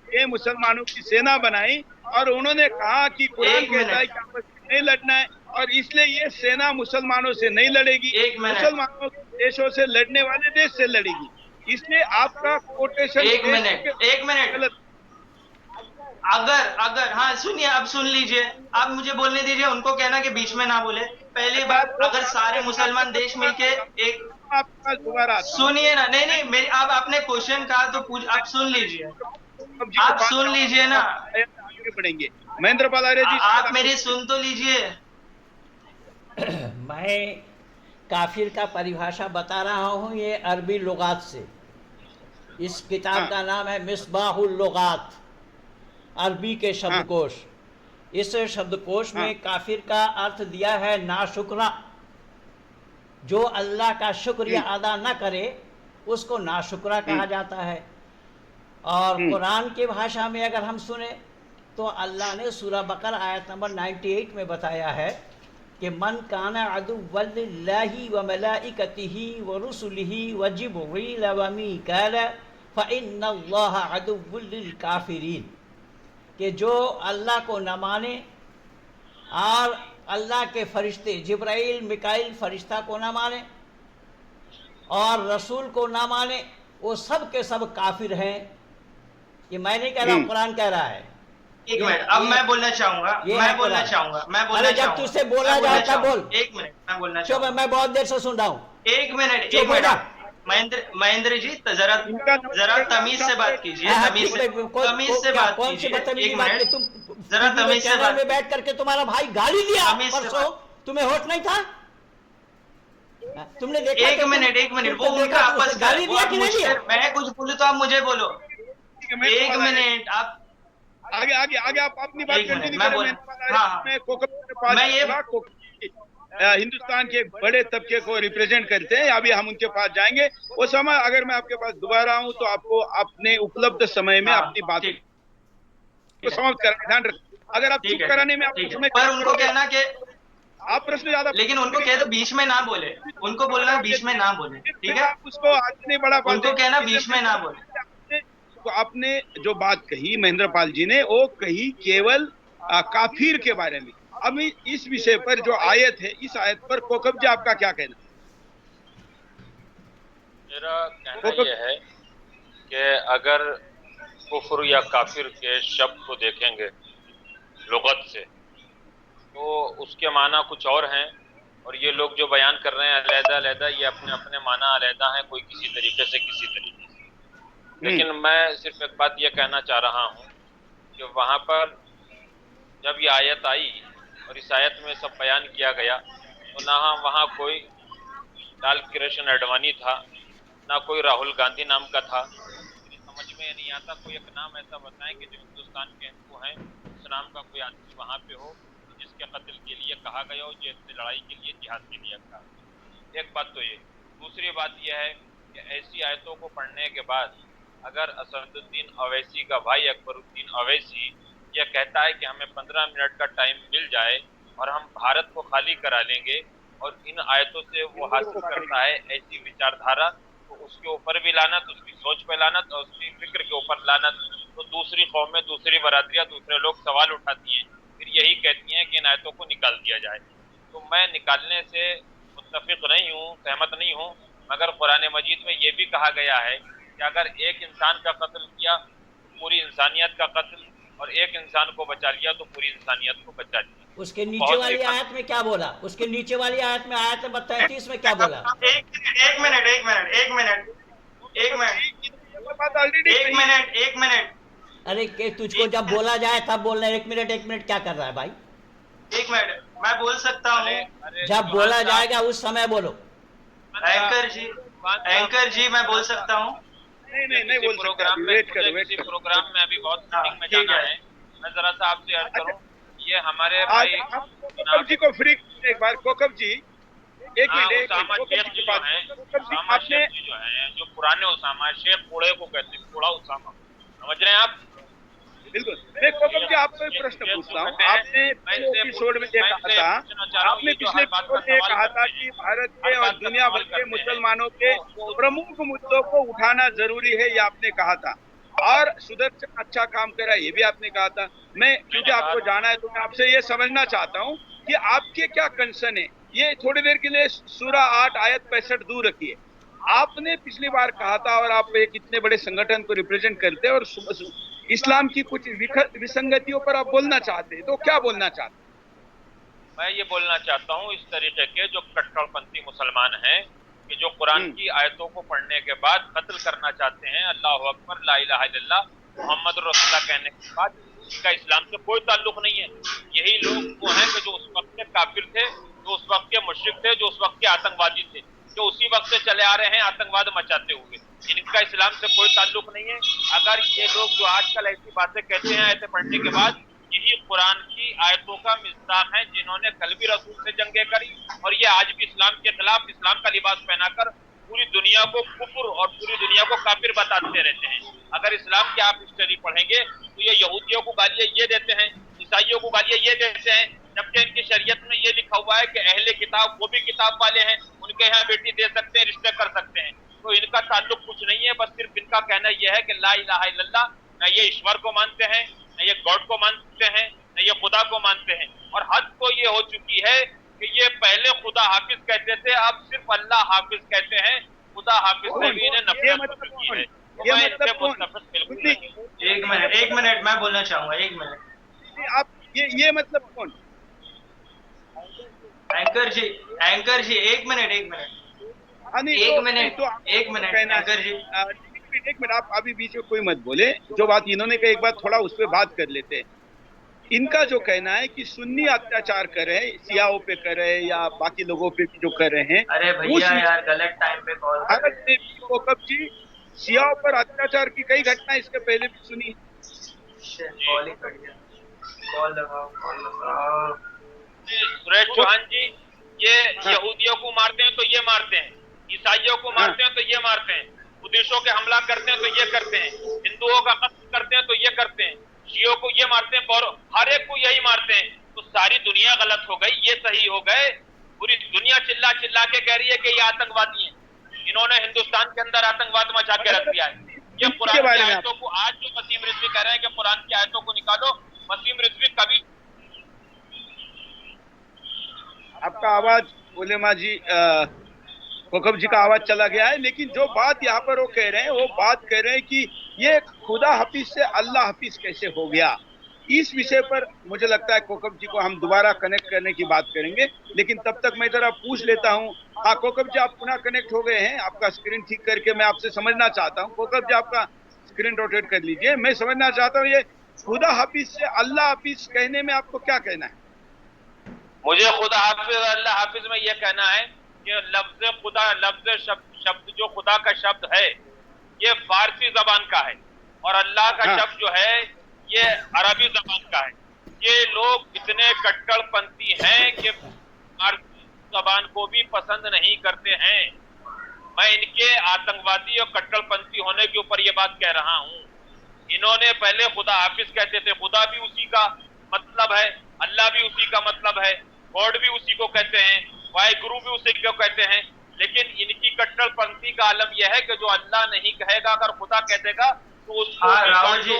ये मुसलमानों की सेना बनाई और उन्होंने कहा कि कुरान कहता है कि आपस में नहीं लड़ना है, और इसलिए ये सेना मुसलमानों से नहीं लड़ेगी, मुसलमानों के देशों से लड़ने वाले देश से लड़ेगी। इसलिए आपका कोटेशन एक मिनट अगर हाँ सुनिए, अब सुन लीजिए, आप मुझे बोलने दीजिए, उनको कहना कि बीच में ना बोले। पहली बात, अगर सारे मुसलमान देश मिलके एक, दोबारा सुनिए ना, नहीं मेरी, अब आपने क्वेश्चन कहा तो आप सुन लीजिए, आप सुन लीजिए ना, पड़ेंगे। महेंद्र पाल आर्य जी, आप मेरी सुन तो लीजिए। मैं काफिर का परिभाषा बता रहा हूँ ये अरबी लुगात से। इस किताब का नाम है मिसबाहुल लुगात, अरबी के शब्दकोश। इस शब्दकोश में काफिर का अर्थ दिया है नाशुक्रा, जो अल्लाह का शुक्रिया अदा न करे उसको नाशुक्रा कहा जाता है। और कुरान की भाषा में अगर हम सुने तो अल्लाह ने सूरह बकर आयत नंबर 98 में बताया है कि मन काना अदुव्वल्लिल्लाहि व मलाइकतिही व रुसुलिही व जिब्रील व मीकाल फ़इन्नल्लाहा अदुव्वुल लिल काफिरीन, कि जो अल्लाह को न माने और अल्लाह के फरिश्ते जिब्राइल मिकाइल फरिश्ता को ना माने और रसूल को ना माने, वो सब के सब काफिर हैं। ये मैं नहीं कह रहा हूँ, कुरान कह रहा है। एक मिनट, अब मैं बोलना चाहूंगा, अरे जब तुझसे बोला जाए तब बोल। एक मिनट, मैं बोलना चाहूंगा। मैं बहुत देर से सुन रहा हूँ। एक मिनट महेंद्र जी, जरा तमीज से बात कीजिए, तमीज से बात कीजिए। तुम जरा तमीज से बात में बैठ करके तुम्हारा भाई गाली दिया परसों, तुम्हें होश नहीं था? तुमने देखा? एक मिनट, वो उनका आपस गाली दिया कि नहीं दिया? मैं कुछ बोलूं तो आप मुझे बोलो। एक मिनट, आप आगे आप अपनी बात कंटिन्यू करें। मैं ये हिंदुस्तान के एक बड़े तबके को रिप्रेजेंट करते हैं, अभी हम उनके पास जाएंगे। वो समय अगर मैं आपके पास दोबारा आऊं तो आपको अपने उपलब्ध समय में अपनी बात को समाप्त करना ध्यान रखें। अगर आप चुप कराने में पर उनको कहना कि आप प्रश्न ज्यादा, लेकिन उनको कह दो बीच में ना बोले, उनको बोलना बीच में ना बोले, ठीक है? उसको इतनी बड़ा उनको कहना बीच में ना बोले। तो आपने जो बात कही महेंद्र पाल जी ने, वो कही केवल काफिर के बारे में। अब इस विषय पर जो आयत है, इस आयत पर कोकब जी आपका क्या कहना? मेरा कहना यह है कि अगर कुफ्र या काफिर के शब्द को देखेंगे लुगत से तो उसके माना कुछ और हैं, और ये लोग जो बयान कर रहे हैं अलग-अलग, ये अपने अपने माना अलग हैं, कोई किसी तरीके से किसी तरीके से। लेकिन मैं सिर्फ एक बात ये कहना चाह रहा हूँ कि वहाँ पर जब ये आयत आई और इस आयत में सब बयान किया गया तो ना वहाँ कोई लाल कृष्ण आडवाणी था, ना कोई राहुल गांधी नाम का था। समझ में नहीं आता कोई एक नाम ऐसा बताएं कि जो हिंदुस्तान के हिंदू हैं उस नाम का कोई आदमी वहाँ पे हो जिसके कत्ल के लिए कहा गया हो, जिससे लड़ाई के लिए जिहाद के लिए कहा। एक बात तो ये। दूसरी बात यह है कि ऐसी आयतों को पढ़ने के बाद अगर असदुद्दीन अवैसी का भाई अकबरुद्दीन अवैसी यह कहता है कि हमें 15 मिनट का टाइम मिल जाए और हम भारत को खाली करा लेंगे, और इन आयतों से वो हासिल करता है ऐसी विचारधारा, तो उसके ऊपर भी लानत, उसकी सोच पे लानत और उसकी फिक्र के ऊपर लानत। तो दूसरी कौमें, दूसरी बरादरियां, दूसरे लोग सवाल उठाती हैं, फिर यही कहती हैं कि इन आयतों को निकाल दिया जाए। तो मैं निकालने से मुत्तफिक नहीं हूँ, सहमत नहीं हूँ, मगर कुरान मजीद में ये भी कहा गया है कि अगर एक इंसान का कत्ल किया तो पूरी इंसानियत का कत्ल, और एक इंसान को बचा लिया तो पूरी इंसानियत को बचा लिया। उसके नीचे वाली आयत में क्या बोला? उसके नीचे वाली आयत में, आयत नंबर 33 में क्या बोला? एक मिनट। अरे के तुझको जब बोला जाए तब बोलना। एक मिनट क्या कर रहा है भाई? एक मिनट, मैं बोल सकता हूँ? जब बोला जाएगा उस समय बोलो। एंकर जी मैं बोल सकता हूँ? नहीं बोल प्रोग्राम में प्रोग्राम में अभी बहुत मीटिंग में जाना है। मैं जरा सा आपसे अर्ज करूं, ये हमारे भाई कोकब जी को फ्री एक बार। कोकब जी एक मिनट, उसामा शेख जी जो हैं जो पुराने उसामा शेख कोड़े को कहते हैं, कोड़ा उसामा, समझ रहे हैं आप? बिल्कुल। मैं कोकब जी आपको एक प्रश्न पूछता हूँ। आपने पिछले एपिसोड में ये कहा था, आपने पिछले एपिसोड में कहा था कि भारत के और दुनिया भर के मुसलमानों के प्रमुख मुद्दों को उठाना जरूरी है, ये आपने कहा था। और सुदर्शन अच्छा काम करा, ये भी आपने कहा था। मैं क्योंकि आपको जाना है तो मैं आपसे ये समझना चाहता हूँ कि आपके क्या कंसर्न है। ये थोड़ी देर के लिए सूरा 8 आयत 65 दूर रखिए। आपने पिछली बार कहा था, और आप एक इतने बड़े संगठन को रिप्रेजेंट करते हैं और इस्लाम की कुछ विसंगतियों पर आप बोलना चाहते हैं, तो क्या बोलना चाहते हैं? मैं ये बोलना चाहता हूँ इस तरीके के जो कट्टरपंथी मुसलमान हैं कि जो कुरान की आयतों को पढ़ने के बाद कत्ल करना चाहते हैं, अल्लाह अकबर ला इलाहा इल्लल्लाह मुहम्मद रसूलुल्लाह कहने के बाद इनका इस्लाम से कोई ताल्लुक नहीं है। यही लोग वो हैं कि जो उस वक्त के काफिर थे, जो उस वक्त के मुश्रिक थे, जो उस वक्त के आतंकवादी थे, जो उसी वक्त से चले आ रहे हैं आतंकवाद मचाते हुए। इनका इस्लाम से कोई ताल्लुक नहीं है। अगर ये लोग जो आजकल ऐसी बातें कहते हैं आयतें पढ़ने के बाद, यही कुरान की आयतों का मिस्दाक है, जिन्होंने कल भी रसूल से जंगें करी और ये आज भी इस्लाम के खिलाफ इस्लाम का लिबास पहनाकर पूरी दुनिया को कुफर और पूरी दुनिया को काफिर बताते रहते हैं। अगर इस्लाम की आप हिस्ट्री पढ़ेंगे तो ये यहूदियों को गालियां ये देते हैं, ईसाइयों को गालियां ये देते हैं, जबकि इनकी शरीयत में ये लिखा हुआ है कि अहले किताब वो भी किताब वाले हैं, उनके यहाँ बेटी दे सकते हैं, रिश्ते कर सकते हैं। तो इनका ताल्लुक कुछ नहीं है, बस सिर्फ इनका कहना यह है कि ला इलाहा इल्लल्लाह, न ये ईश्वर को मानते हैं, न ये गॉड को मानते हैं, न ये खुदा को मानते हैं। और हद तो ये हो चुकी है कि ये पहले खुदा हाफिज कहते थे, अब सिर्फ अल्लाह हाफिज कहते हैं। खुदा हाफिज से भी इन्हें नफरत हो चुकी है। तो मैं इनसे मुस्तफिद बिल्कुल नहीं। एक मिनट मैं बोलना चाहूंगा, 1 मिनट। आप ये मतलब कौन? एंकर जी 1 मिनट। एक मिनट एंकर जी, एक मिनट, आप अभी बीच में कोई मत बोले। जो बात इन्होंने कही एक बार थोड़ा उस पर बात कर लेते हैं। इनका जो कहना है कि सुन्नी अत्याचार कर रहे हैं, सियाओं पे कर रहे हैं या बाकी लोगों पे भी जो कर रहे हैं, अरे भैया यार गलत टाइम पे कॉल कर भारत ने भी कोकब जी सियाओं पर अत्याचार की कई घटनाएं इसके पहले भी सुनी। कॉल ही कट गया। कॉल लगाओ। सुरेश चौहान जी, ये यहूदियों को मारते हैं तो ये मारते हैं, ईसाइयों को मारते हैं तो ये मारते हैं, बुद्धिस्टों के हमला करते हैं तो ये करते हैं, हिंदुओं का कत्ल करते हैं तो ये करते हैं, शियों को ये मारते हैं और हर एक को यही मारते हैं। तो सारी दुनिया गलत हो गई, ये सही हो गए। पूरी दुनिया चिल्ला चिल्ला के कह रही है कि ये आतंकवादी हैं, इन्होंने हिंदुस्तान के अंदर आतंकवाद मचा के रख दिया है। ये कुरान की आयतों को, आज जो वसीम रिजवी कह रहे हैं कि कुरान की आयतों को निकालो, वसीम रिजवी कभी आपका आवाज उलेमा जी, कोकब जी का आवाज चला गया है। लेकिन जो बात यहाँ पर वो कह रहे हैं, वो बात कह रहे हैं कि ये खुदा हाफिज से अल्लाह हाफिज कैसे हो गया। इस विषय पर मुझे लगता है कोकब जी को हम दोबारा कनेक्ट करने की बात करेंगे। लेकिन तब तक मैं जरा पूछ लेता हूँ। हाँ कोकब जी, आप पुनः कनेक्ट हो गए हैं। आपका स्क्रीन ठीक करके मैं आपसे समझना चाहता हूँ। कोकब जी, आपका स्क्रीन रोटेट कर लीजिए। मैं समझना चाहता हूँ, ये खुदा हाफिज से अल्लाह हाफिज कहने में आपको क्या कहना है? मुझे खुदा हाफिज और अल्लाह हाफिज में यह कहना है कि लफ्ज खुदा, लफ्ज शब्द जो खुदा का शब्द है ये फारसी जबान का है और अल्लाह का शब्द जो है ये अरबी जबान का है। ये लोग इतने कट्टरपंथी हैं कि फारसी जबान को भी पसंद नहीं करते हैं। मैं इनके आतंकवादी और कट्टरपंथी होने के ऊपर ये बात कह रहा हूँ। इन्होंने पहले खुदा हाफिज कहते थे, खुदा भी उसी का मतलब है, अल्लाह भी उसी का मतलब है, गॉड भी उसी को कहते हैं, वाहिगुरु भी उसी को कहते हैं। लेकिन इनकी कट्टरपंथी का आलम यह है कि जो अल्लाह नहीं कहेगा, अगर खुदा कह देगा तो उसको राहुल जी,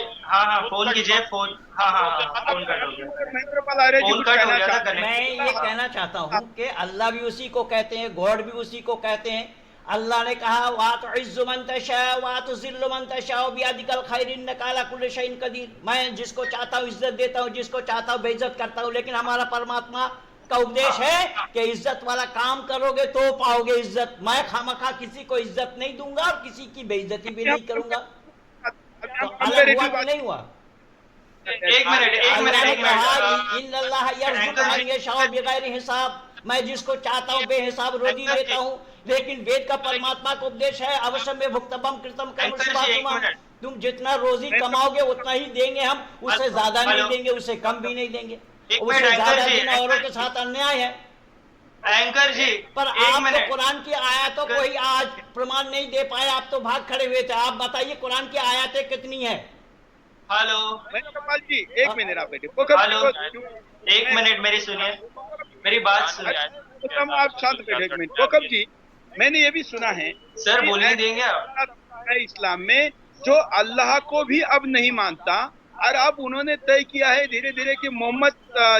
फोन कीजिए, फोन फोन कट हो गया। फोन कट हो गया था। मैं ये कहना चाहता हूँ कि अल्लाह भी उसी को कहते हैं, गॉड भी उसी को कहते हैं। अल्लाह ने कहा वात इज्जु मन तशा वात जिल्लु मन तशा बियदिकल खैर इन्नका अला कुल्लि शैइन कदीर। मैं जिसको चाहता हूँ इज्जत देता हूँ, जिसको चाहता हूँ बेइज्जत करता हूँ। लेकिन हमारा परमात्मा का उपदेश है कि इज्जत वाला काम करोगे तो पाओगे इज्जत। मैं खामखा किसी को इज्जत नहीं दूंगा और किसी की बेइज्जती भी नहीं करूंगा। तो अलग हुआ कि नहीं हुआ? एक मिनट बगैर हिसाब। मैं जिसको चाहता हूँ बेहिसाब रोजी देता हूँ। लेकिन वेद का परमात्मा का उपदेश है अवश्य भुक्तबम कृतम कर्म। तुम जितना रोजी कमाओगे उतना ही देंगे हम, उससे ज्यादा नहीं देंगे, उससे कम भी नहीं देंगे। उससे ज्यादा देना औरों के साथ अन्याय है। एंकर जी, पर आप तो कुरान की आयतों को ही आज प्रमाण नहीं दे पाए, आप तो भाग खड़े हुए थे। आप बताइए कुरान की आयतें कितनी है? हेलो जी, एक मिनट आप बैठे। हेलो, 1 मिनट मेरी सुनिए, मेरी बात सुनिए। आप शांत बैठे 1 मिनट। कोकब जी, मैंने ये भी सुना है सर, बोलने देंगे आप? इस्लाम में जो अल्लाह को भी अब नहीं मानता, और अब उन्होंने तय किया है धीरे धीरे कि मोहम्मद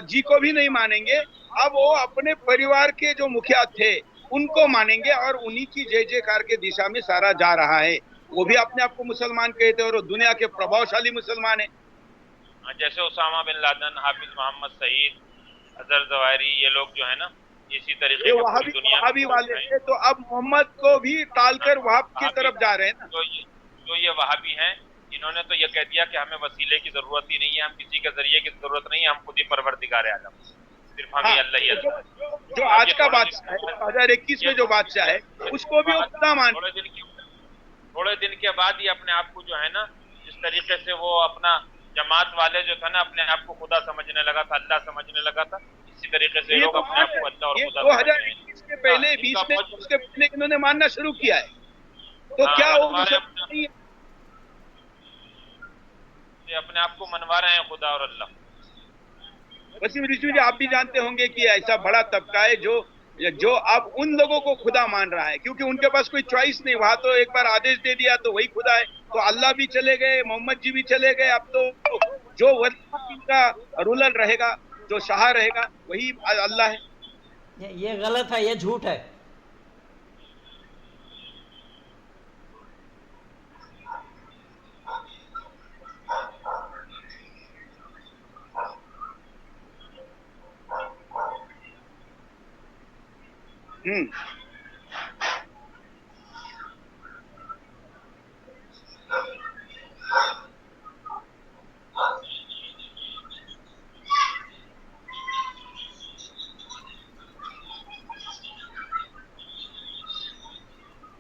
जी को भी नहीं मानेंगे। अब वो अपने परिवार के जो मुखिया थे उनको मानेंगे और उन्हीं की जय जयकार के दिशा में सारा जा रहा है। वो भी अपने आप को मुसलमान कहते हैं और दुनिया के प्रभावशाली मुसलमान है। जैसे उसामा बिन लादेन, हाफिज मोहम्मद सईद, अजहर जवाहिरी, ये लोग जो है ना इसी तरीके वहाबी वाले थे, तो अब मोहम्मद को भी टालकर वहाब की तरफ जा रहे हैं ना। जो ये वहाबी हैं, इन्होंने तो ये कह दिया कि हमें वसीले की जरूरत ही नहीं है, हम किसी के जरिए की जरूरत नहीं है, हम खुद ही परवरदिगार आलम, सिर्फ हम ही हाँ, अल्लाह ही जो, अल्लाह। जो आज का बादशाह है, 2021 में जो बादशाह है, उसको भी वो खुदा मान, थोड़े दिन के बाद ही अपने आप को जो है ना, जिस तरीके से वो अपना जमात वाले जो था ना, अपने आप को खुदा समझने लगा था, अल्लाह समझने लगा था, इसी तरीके से ये लोग तो अपने आप को अल्लाह और ये खुदा 2021 के पहले हाँ, 20 इनका में बहुत- उसके पहले इन्होंने मानना शुरू किया है, तो हाँ, क्या वो मनवा रहे हैं मुसलमान नहीं है? अपने आप को मनवा रहे हैं खुदा और अल्लाह। वसीम रिजवी जी, आप भी जानते होंगे कि ऐसा बड़ा तबका है जो अब उन लोगों को खुदा मान रहा है, क्योंकि उनके पास कोई चॉइस नहीं, वहां तो एक बार आदेश दे दिया तो वही खुदा है, तो अल्लाह भी चले गए, मोहम्मद जी भी चले गए, अब तो जो इनका रूलर रहेगा, जो शाह रहेगा, वही अल्लाह है। ये गलत है, ये झूठ है। हम्म।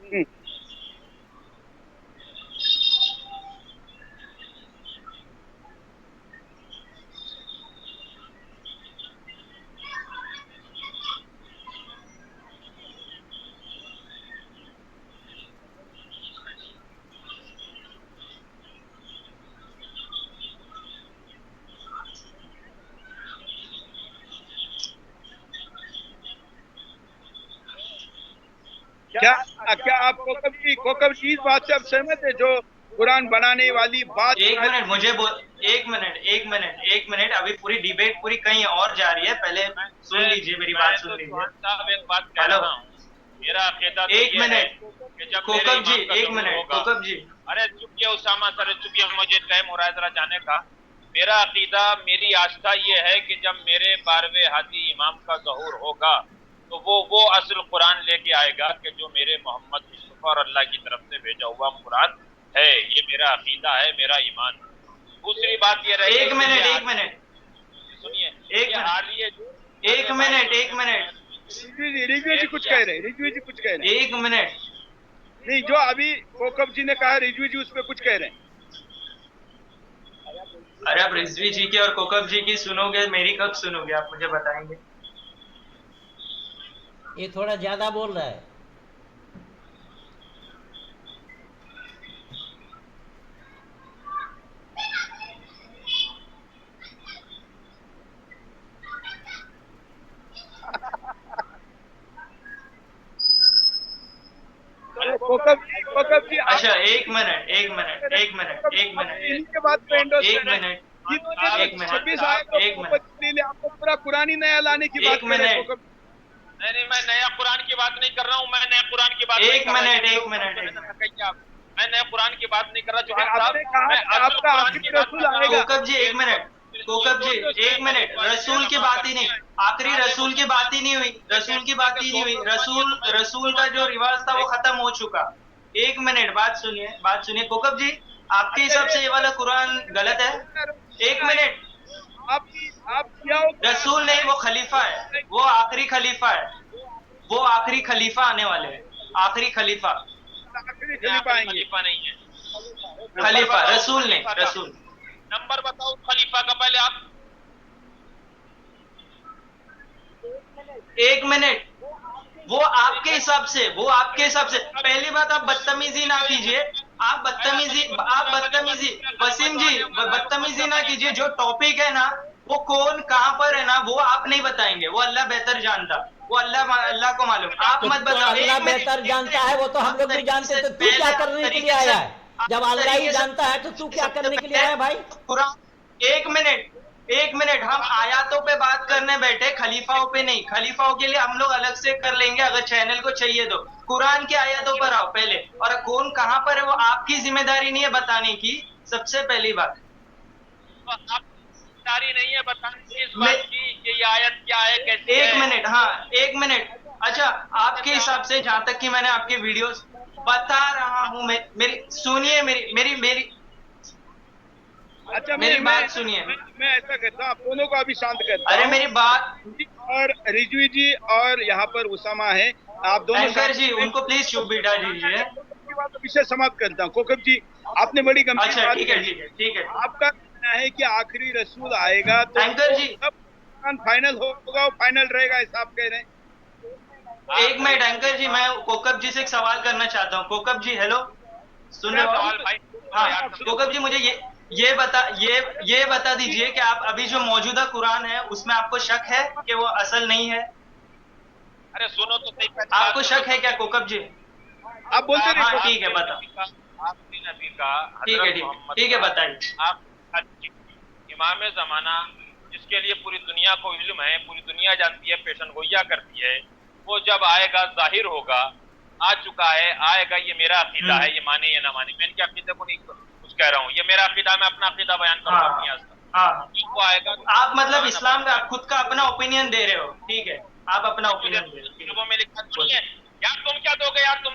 हम्म। क्या क्या आप कोकब जी इस बात से आप सहमत है, जो कुरान बनाने वाली बात? एक मिनट मुझे एक मिनट, अभी पूरी डिबेट पूरी कहीं और जा रही है, पहले सुन लीजिए मेरी बात, सुन लीजिए। साहब एक बात कह रहा हूँ, मेरा अकीदा तो एक ये है मिनट कि जब मेरे कोकब जी, इमाम का एक ज़हूर मिनट होगा- कोकब जी, अरे चुपिए उसामा सर, चुपिए, मुझे टाइम हो रहा है जरा जाने का। मेरा अकीदा, मेरी आस्था ये है कि जब मेरे 12वें हादी इमाम का ज़हूर होगा तो वो असल कुरान लेके आएगा कि जो मेरे मोहम्मद मुस्तफा और अल्लाह की तरफ से भेजा हुआ कुरान है। ये मेरा अकीदा है, मेरा ईमान। दूसरी बात ये रही, एक मिनट सुनिए, एक मिनट रिजवी जी कुछ कह रहे हैं, रिजवी जी कुछ कह रहे हैं। एक मिनट, नहीं, जो अभी कोकब जी ने कहा, रिजवी जी उस पर कुछ कह रहे हैं। अरे आप रिजवी जी की और कोकब जी की सुनोगे, मेरी कब सुनोगे आप, मुझे बताएंगे? ये थोड़ा ज्यादा बोल रहा है। कोकब जी अच्छा एक मिनट इन्हीं के बाद पे एंडोर्स एक कर रहे हैं। मिनट, जिन्होंने एक मिनट, 26 आयतों एक को मिनट, बदली ले, आपको पूरा कुरान ही नया लाने की बात एक कर रहे हैं मिनट। कोकब। नहीं, मैं नया कुरान की बात नहीं कर रहा हूँ, मैं नया कुरान की बात एक नहीं कर रहा। मिनट, ये एक लोग मिनट, समझ एक ना सकें कि मैं नया कुरान की बात नहीं कर रहा। जो आपने कहा मैं कि असल आपका कुरान आखिरी की बात रसूल कर रहा हूँ। आएगा। कोकब जी एक मिनट, कोकब जी एक मिनट, रसूल की बात ही नहीं, आखिरी रसूल की बात ही नहीं हुई, रसूल की बात ही नहीं हुई, रसूल का जो रिवाज था वो खत्म हो चुका। एक मिनट, बात सुनिए कोकब जी, आपके हिसाब से ये वाला कुरान गलत है? एक मिनट, आप क्या हो? रसूल नहीं, वो खलीफा है, वो आखिरी खलीफा है, वो आखिरी खलीफा आने वाले हैं, आखिरी खलीफा, आखिरी खलीफा आएंगे। खलीफा नहीं है, खलीफा, रसूल नहीं, रसूल। नंबर बताओ खलीफा का पहले आप। एक मिनट, वो आपके हिसाब से, पहली बात आप बदतमीजी ना कीजिए, आप बदतमीजी वसीम जी, बदतमीजी ना कीजिए। जो टॉपिक है ना, वो कौन कहाँ पर है ना, वो आप नहीं बताएंगे, वो अल्लाह बेहतर जानता, वो अल्लाह को मालूम, आप मत तो बताओ। अल्लाह एक मिनट, बेहतर जानता है, वो तो हम लोग भी जानते, तो तू क्या करने के लिए आया है? जब अल्लाह ही जानता है तो तू क्या करने के लिए आया भाई? कुरान, एक मिनट, हम आयातों पे बात करने बैठे, खलीफाओं पे नहीं। खलीफाओं के लिए हम लोग अलग से कर लेंगे, अगर चैनल को चाहिए तो। कुरान की आयतों पर आओ पहले, और कौन कहां पर है वो आपकी जिम्मेदारी नहीं है बताने की, सबसे पहली बात। जिम्मेदारी नहीं है बताने की इस बात की कि ये आयत क्या है, कैसी है। एक मिनट, हाँ एक मिनट। अच्छा, आपके हिसाब से, जहां तक कि मैंने आपके वीडियोस बता रहा हूं, मेरी सुनिए, मेरी अच्छा मेरी बात सुनिए। मैं ऐसा कहता हूँ, आप दोनों को अभी शांत करता अरे हूँ। मेरी बात, और रिजवी जी और यहाँ पर उसामा है, आप दोनों एंकर जी उनको प्लीज चुप बिठा दीजिए। विषय समाप्त करता हूँ। कोकब जी, आपने बड़ी गंभीर अच्छा बात ठीक है कही। ठीक है ठीक है। आपका कहना है कि आखिरी रसूल आएगा तो एंकर जी फाइनल होगा, वो फाइनल रहेगा, ऐसा आप कह रहे हैं? एक मिनट एंकर जी, मैं कोकब जी से एक सवाल करना चाहता हूँ। कोकब जी हेलो, सुन रहे हो सवाल आप? भाई हाँ कोकब जी, मुझे ये बता दीजिए कि आप अभी जो मौजूदा कुरान है उसमें आपको शक है कि वो असल नहीं है? अरे सुनो तो सही, पहले बात आपको सुनो शक है तो क्या सही। कोकब जी? आप बोलते रहिए। हाँ ठीक है बता। आखिरी नबी का ठीक है हजरत ठीक है मोहम्मद ठीक है का बताइए। आप इमाम जमाना, जिसके लिए पूरी दुनिया को इल्म है, पूरी दुनिया जानती है, पेशन गोइया करती है, वो जब आएगा जाहिर होगा, आ चुका है, आएगा। ये मेरा अकीदा है, ये माने या ना माने, मैं इनके अकीदे को नहीं कुछ कह रहा हूँ, ये मेरा अकीदा, मैं अपना अकीदा बयान करूंगा हाँ अपनी आज का। हाँ, वो आएगा तो आप मतलब कुरान इस्लाम का अपने खुद का अपना ओपिनियन दे रहे हो, ठीक है? आप अपना ओपिनियन दे रहे हो, ठीक किताबों में लिखा तो नहीं बोलिए। है यार। तुम क्या दोगे यार? तुम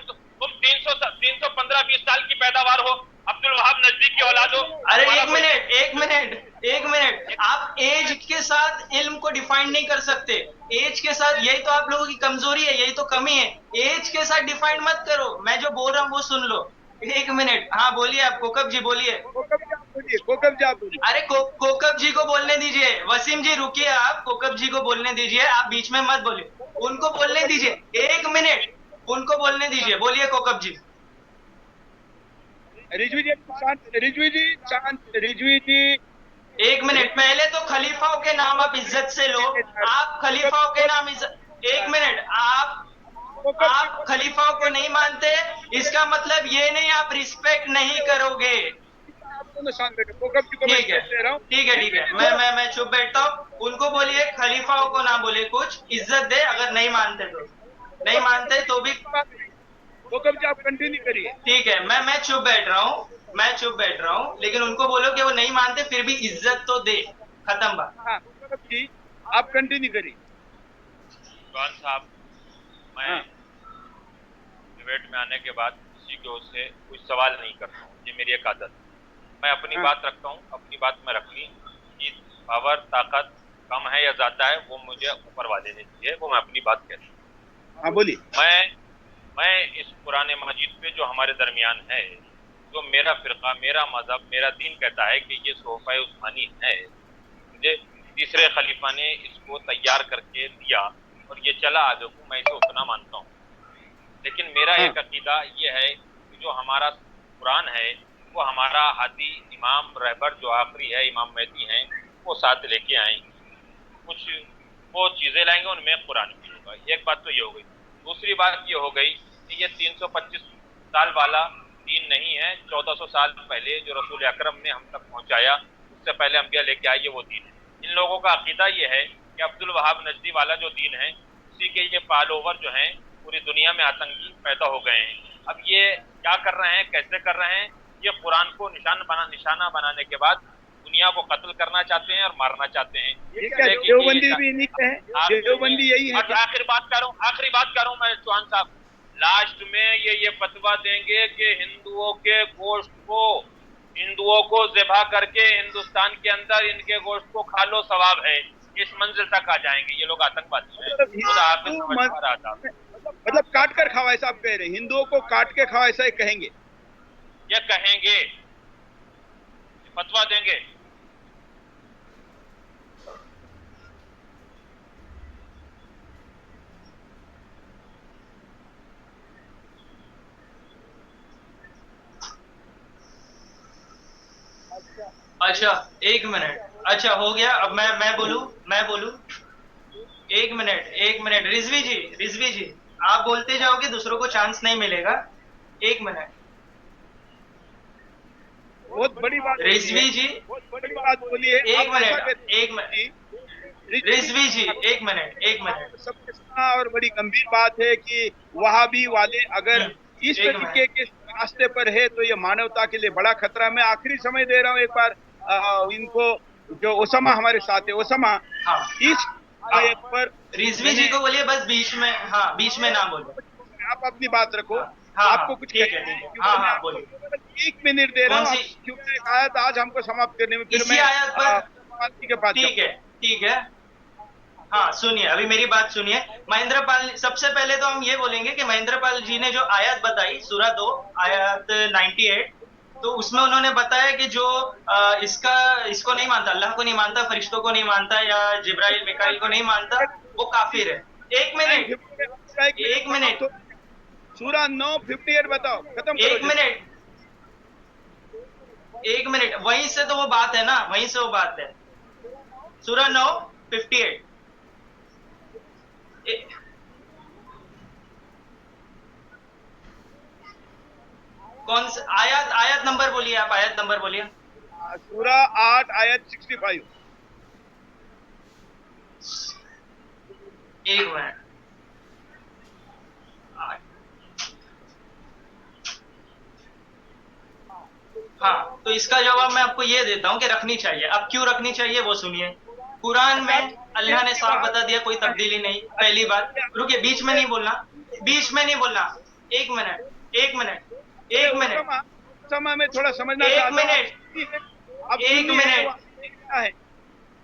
315-20 साल की पैदावार हो, अब्दुल वहाब नजदीक की औलाद हो। अरे तुम्हारा एक मिनट एक मिनट एक मिनट, आप एज के साथ इल्म को डिफाइन नहीं कर सकते। एज के साथ, यही तो आप लोगों की कमजोरी है, यही तो कमी है। एज के साथ डिफाइन मत करो, मैं जो बोल रहा हूँ वो सुन लो। एक मिनट, हाँ बोलिए आप कोकब जी, बोलिए। कोकब जी आप बोलिए, कोकब जी आप बोलिए। अरे कोकब जी को बोलने दीजिए। वसीम जी रुकिए, आप कोकब जी को बोलने दीजिए, आप बीच में मत बोलिए, उनको बोलने दीजिए। एक मिनट, उनको बोलने दीजिए, बोलिए कोकब जी। रिजवी जी शांत, रिजवी जी शांत, रिजवी जी। एक मिनट, पहले तो खलीफाओं के नाम आप इज्जत से लो। आप खलीफाओं के नाम इज्जत, एक मिनट, आप खलीफाओं को नहीं मानते, इसका मतलब ये नहीं आप रिस्पेक्ट नहीं करोगे। आप दोनों शांत बैठो। कोकब जी को मैं ठीक है स्पेस दे रहा हूँ। ठीक है ठीक है, मैं चुप बैठता हूँ। उनको बोलिए खलीफाओं को ना बोले, कुछ इज्जत दे, अगर नहीं मानते तो। नहीं मानते तो भी कोकब जी आप कंटिन्यू करिए। ठीक है, मैं चुप बैठ रहा हूँ, मैं चुप बैठ रहा हूँ, लेकिन उनको बोलो कि वो नहीं मानते फिर भी इज्जत तो दे। खत्म बात। हाँ कोकब जी आप कंटिन्यू करिए। जवान साहब, मैं हाँ डिबेट में आने के बाद किसी की ओर से कोई सवाल नहीं करता हूँ, ये मेरी एक आदत है। मैं अपनी हाँ। बात रखता हूँ, अपनी बात में रख ली कि पावर ताकत कम है या ज्यादा है वो मुझे ऊपर वाले ने दी है, वो मैं अपनी बात कहता हूँ। हाँ बोलिए। मैं इस पुराने मस्जिद पे जो हमारे दरमियान है, जो मेरा फिरका, मेरा मजहब, मेरा दीन कहता है कि ये सोफा उस्मानी है, मुझे तीसरे खलीफा ने इसको तैयार करके दिया और ये चला आगे को, मैं इसे उतना मानता हूँ। लेकिन मेरा एक अकीदा ये है कि जो हमारा कुरान है वो हमारा हादी इमाम रहबर जो आखिरी है, इमाम मेहदी हैं, वो साथ लेके आएंगे। कुछ वो चीजें लाएंगे, उनमें कुरान भी होगा। एक बात तो ये हो गई। दूसरी बात ये हो गई कि ये 325 साल वाला दीन नहीं है, 1400 साल पहले जो रसूल अकरम ने हम तक पहुंचाया, उससे पहले अंबिया लेके आए, ये वो दीन है। इन लोगों का अकीदा ये है कि अब्दुल वहाब नजदी वाला जो दीन है, उसी के ये फॉलोवर जो हैं पूरी दुनिया में आतंकी पैदा हो गए हैं। अब ये क्या कर रहे हैं, कैसे कर रहे हैं? ये कुरान को निशाना बनाने के बाद दुनिया को कत्ल करना चाहते हैं और मारना चाहते हैं। देवबंदी भी नहीं है, देवबंदी यही है। आखिरी बात कर रहा हूँ मैं चौहान साहब। लास्ट में ये फतवा देंगे कि हिंदुओं के गोश्त को, हिंदुओं को ज़िबा करके हिंदुस्तान के अंदर इनके गोश्त को खा लो, सवाब है। इस मंजिल तक आ जाएंगे ये लोग, आतंकवादी हैं। मतलब काट कर खाओ ऐसा आप कह रहे हैं? हिंदुओं को काट के खाओ ऐसा ही कहेंगे? ये कहेंगे, फतवा देंगे। अच्छा एक मिनट, अच्छा हो गया। अब मैं बोलूं। एक मिनट रिजवी जी आप बोलते जाओगे, दूसरों को चांस नहीं मिलेगा। एक मिनट बहुत बड़ी बात रिजवी जी, बहुत बड़ी बात बोली है। एक मिनट रिजवी जी, एक मिनट सबसे और बड़ी गंभीर बात है कि वहाबी वाले अगर इस तरीके के रास्ते पर है तो ये मानवता के लिए बड़ा खतरा। मैं आखिरी समय दे रहा हूँ एक बार इनको, जो ओसामा हमारे साथ है, ओसामा इस पर रिजवी जी को बोलिए बस बीच में, हाँ बीच में ना बोलो। आप अपनी बात रखो। हाँ आपको कुछ ठीक है कहना ठीक है, क्योंकि हाँ मैं हाँ आपको बोलिए। केवल 1 मिनट दे रहा कौन हूँ, सी? क्योंकि आयत आज हमको समाप्त करने में फिर इसी मैं आयत पर, के पास ठीक है ठीक है। हाँ सुनिए, अभी मेरी बात सुनिए। महेंद्र पाल, सबसे पहले तो हम ये बोलेंगे कि महेंद्र पाल जी ने जो आयत बताई सूरा 2 आयत 98, तो उसमें उन्होंने बताया कि जो इसको नहीं मानता, अल्लाह को नहीं मानता, फरिश्तों को नहीं मानता, या जिब्राइल मिकाइल को नहीं मानता, वो काफिर है। एक मिनट, एक मिनट, सूरा 9:58 बताओ, खत्म करो एक मिनट, एक मिनट, वहीं से तो वो बात है ना, वहीं से वो बात है। सूरा 9:58, कौन सा आयत? आयत नंबर बोलिए आप, आयत नंबर बोलिए। सूरा 8 आयत 65। एक मिनट, हाँ, तो इसका जवाब मैं आपको ये देता हूँ कि रखनी चाहिए। अब क्यों रखनी चाहिए वो सुनिए। कुरान में अल्लाह ने साफ बता दिया, कोई तब्दीली नहीं। पहली बात, रुकिए, बीच में नहीं बोलना, बीच में नहीं बोलना। एक मिनट, एक मिनट, एक मिनट, उसामा में थोड़ा समझना एक चाहता हूँ। मिनट, आप एक सुन्नी है, वो मिनट। क्या है?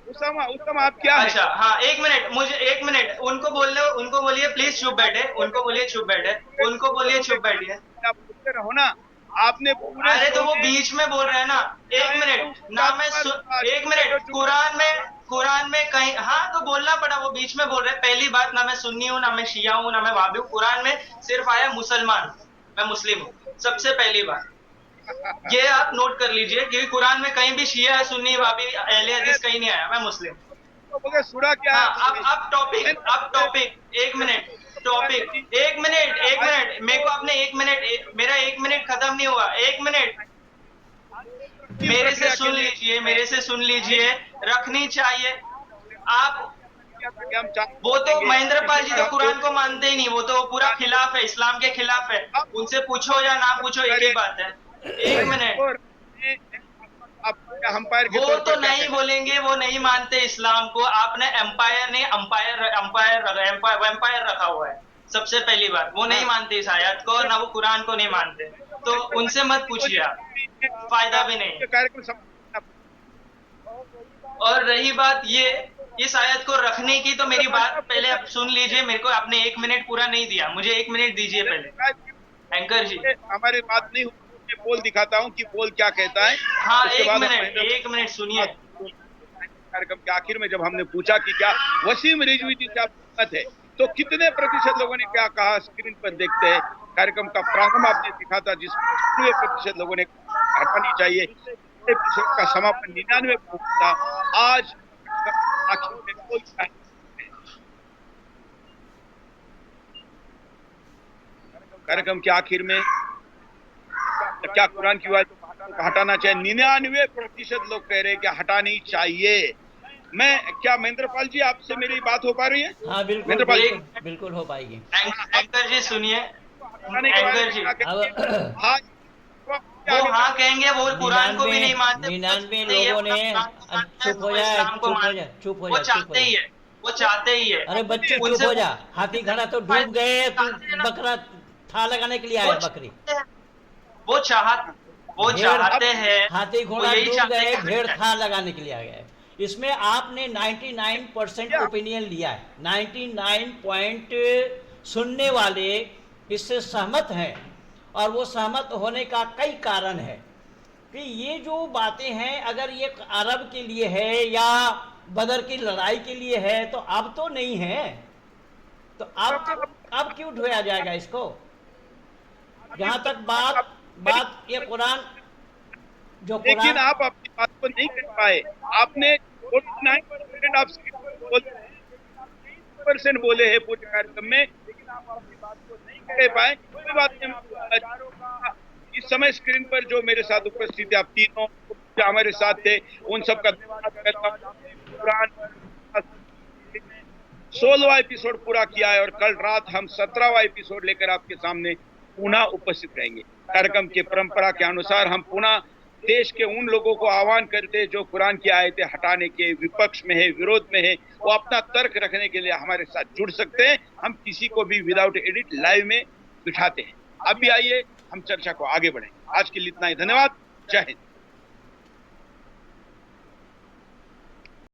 उसामा आप क्या है? अच्छा हाँ, एक मिनट, मुझे एक मिनट, उनको बोल लो, उनको बोलिए प्लीज चुप बैठे, उनको बोलिए चुप बैठे, उनको बोलिए चुप बैठिए। आप बोलते रहो ना, आपने पूरे अरे तो वो सोने बीच में बोल रहे हैं ना। एक मिनट ना, मैं एक मिनट, कुरान में कहीं, हाँ तो बोलना पड़ा, वो बीच में बोल रहे हैं। पहली बात, ना मैं सुन्नी हूँ, ना मैं शिया हूँ, ना मैं वाबी हूँ। कुरान में सिर्फ आया मुसलमान, मैं मुस्लिम हूँ। सबसे पहली बात ये आप नोट कर लीजिए, क्योंकि कुरान में कहीं भी शिया है, सुन्नी, वाबी, अहले हदीस कहीं नहीं आया, मैं मुस्लिम। तो सूरा क्या हाँ, है? अब टॉपिक, एक मिनट, टॉपिक, एक मिनट, एक मिनट, मेरे को आपने एक मिनट, मेरा एक मिनट खत्म नहीं हुआ, एक मिनट, मेरे से सुन लीजिए, मेरे से सुन लीजिए। रखनी चाहिए आप, वो तो महेंद्र पाल जी तो कुरान को मानते ही नहीं, वो तो पूरा खिलाफ है, इस्लाम के खिलाफ है। उनसे पूछो या ना पूछो, एक ही बात है। एक मिनट, अंपायर के वो तौर तो पर क्या नहीं कहते बोलेंगे, वो नहीं मानते इस्लाम को। आपने एम्पायर ने एम्पायर रखा हुआ है। सबसे पहली बात, वो नहीं मानते इस आयत को, ना वो कुरान को नहीं मानते, तो उनसे मत पूछिए आप, फायदा भी नहीं। कार्यक्रम और रही बात ये, इस आयत को रखने की, तो मेरी बात पहले आप सुन लीजिए। मेरे को आपने एक मिनट पूरा नहीं दिया, मुझे एक मिनट दीजिए पहले, एंकर जी। हमारी बात नहीं हुई, मैं बोल दिखाता हूँ कि बोल क्या कहता है। हाँ उसके बाद एक मिनट सुनिए। कार्यक्रम के आखिर में जब हमने पूछा कि क्या वसीम रिजवी जी क्या बात है, तो कितने प्रतिशत लोगों ने क्या कहा, स्क्रीन पर देखते हैं। कार्यक्रम का प्रारंभ आपने दिखा था, जिसमें 99% लोगों ने हटानी चाहिए, एपिसोड का समापन 99% था। आज आखिर में बोल क्या है? कार्यक्रम के आखिर में क्या कुरान की बात को हटाना चाहिए? 99% लोग कह रहे हैं कि हटानी चाहिए। मैं क्या महेंद्र पाल जी, आपसे मेरी बात हो पा रही है? हाँ बिल्कुल महेंद्र पाल जी, बिल्कुल बिल्कुल हो पाएगी। एंकर जी सुनिए, हटाने के बारे एंकर में जी, क्या कहेंगे? अब हाँ, वो हाँ कहेंगे, वो कुरान को भी नहीं मानते, 99 लोगों ने चुप हो वो जाए, इस्लाम को चुप हो मानते, जाए, चुप हो वो जाए, चुप हो चाहते ही जाए। है, वो चाहते ही है। अरे बच्चे चुप उनसे हो जा, हाथी घड़ा तो डूब गए, तू बकरा था लगाने के लिए आया बकरी। वो चाहत वो भेड़, चाहते हैं, हाथी वो घोड़ा यही डूब चाहते गए, हैं भेड़ कि था लगाने के लिए आ गए। इसमें आपने 99% ओपिनियन लिया है, 99 पॉइंट सुनने वाले इससे सहमत हैं, और वो सहमत होने का कई कारण है कि ये जो बातें हैं, अगर ये अरब के लिए है या बदर की लड़ाई के लिए है, तो अब तो नहीं है, तो अब क्यों ढोया जाएगा इसको। जहां तक बात ये कुरान, जो लेकिन कुरान, आप अपनी बात को नहीं कर पाए। आपने 49% आप 20% बोले हैं पूरे कार्यक्रम में, लेकिन आप अपनी बात को नहीं कह पाए। कोई बात नहीं, इस समय स्क्रीन पर जो मेरे साथ उपस्थित है, आप तीनों जो हमारे साथ थे, उन सबका धन्यवाद करता हूं। कुरान 16वां एपिसोड पूरा किया है, और कल रात हम 17वां एपिसोड लेकर आपके सामने पुनः उपस्थित रहेंगे। कार्यक्रम की परंपरा के अनुसार हम पुनः देश के उन लोगों को आह्वान करते हैं जो कुरान की आयतें हटाने के विपक्ष में है, विरोध में है, वो अपना तर्क रखने के लिए हमारे साथ जुड़ सकते हैं। हम किसी को भी विदाउट एडिट लाइव में बिठाते हैं। आप भी आइए, हम चर्चा को आगे बढ़ें। आज के लिए इतना ही, धन्यवाद, जय हिंद।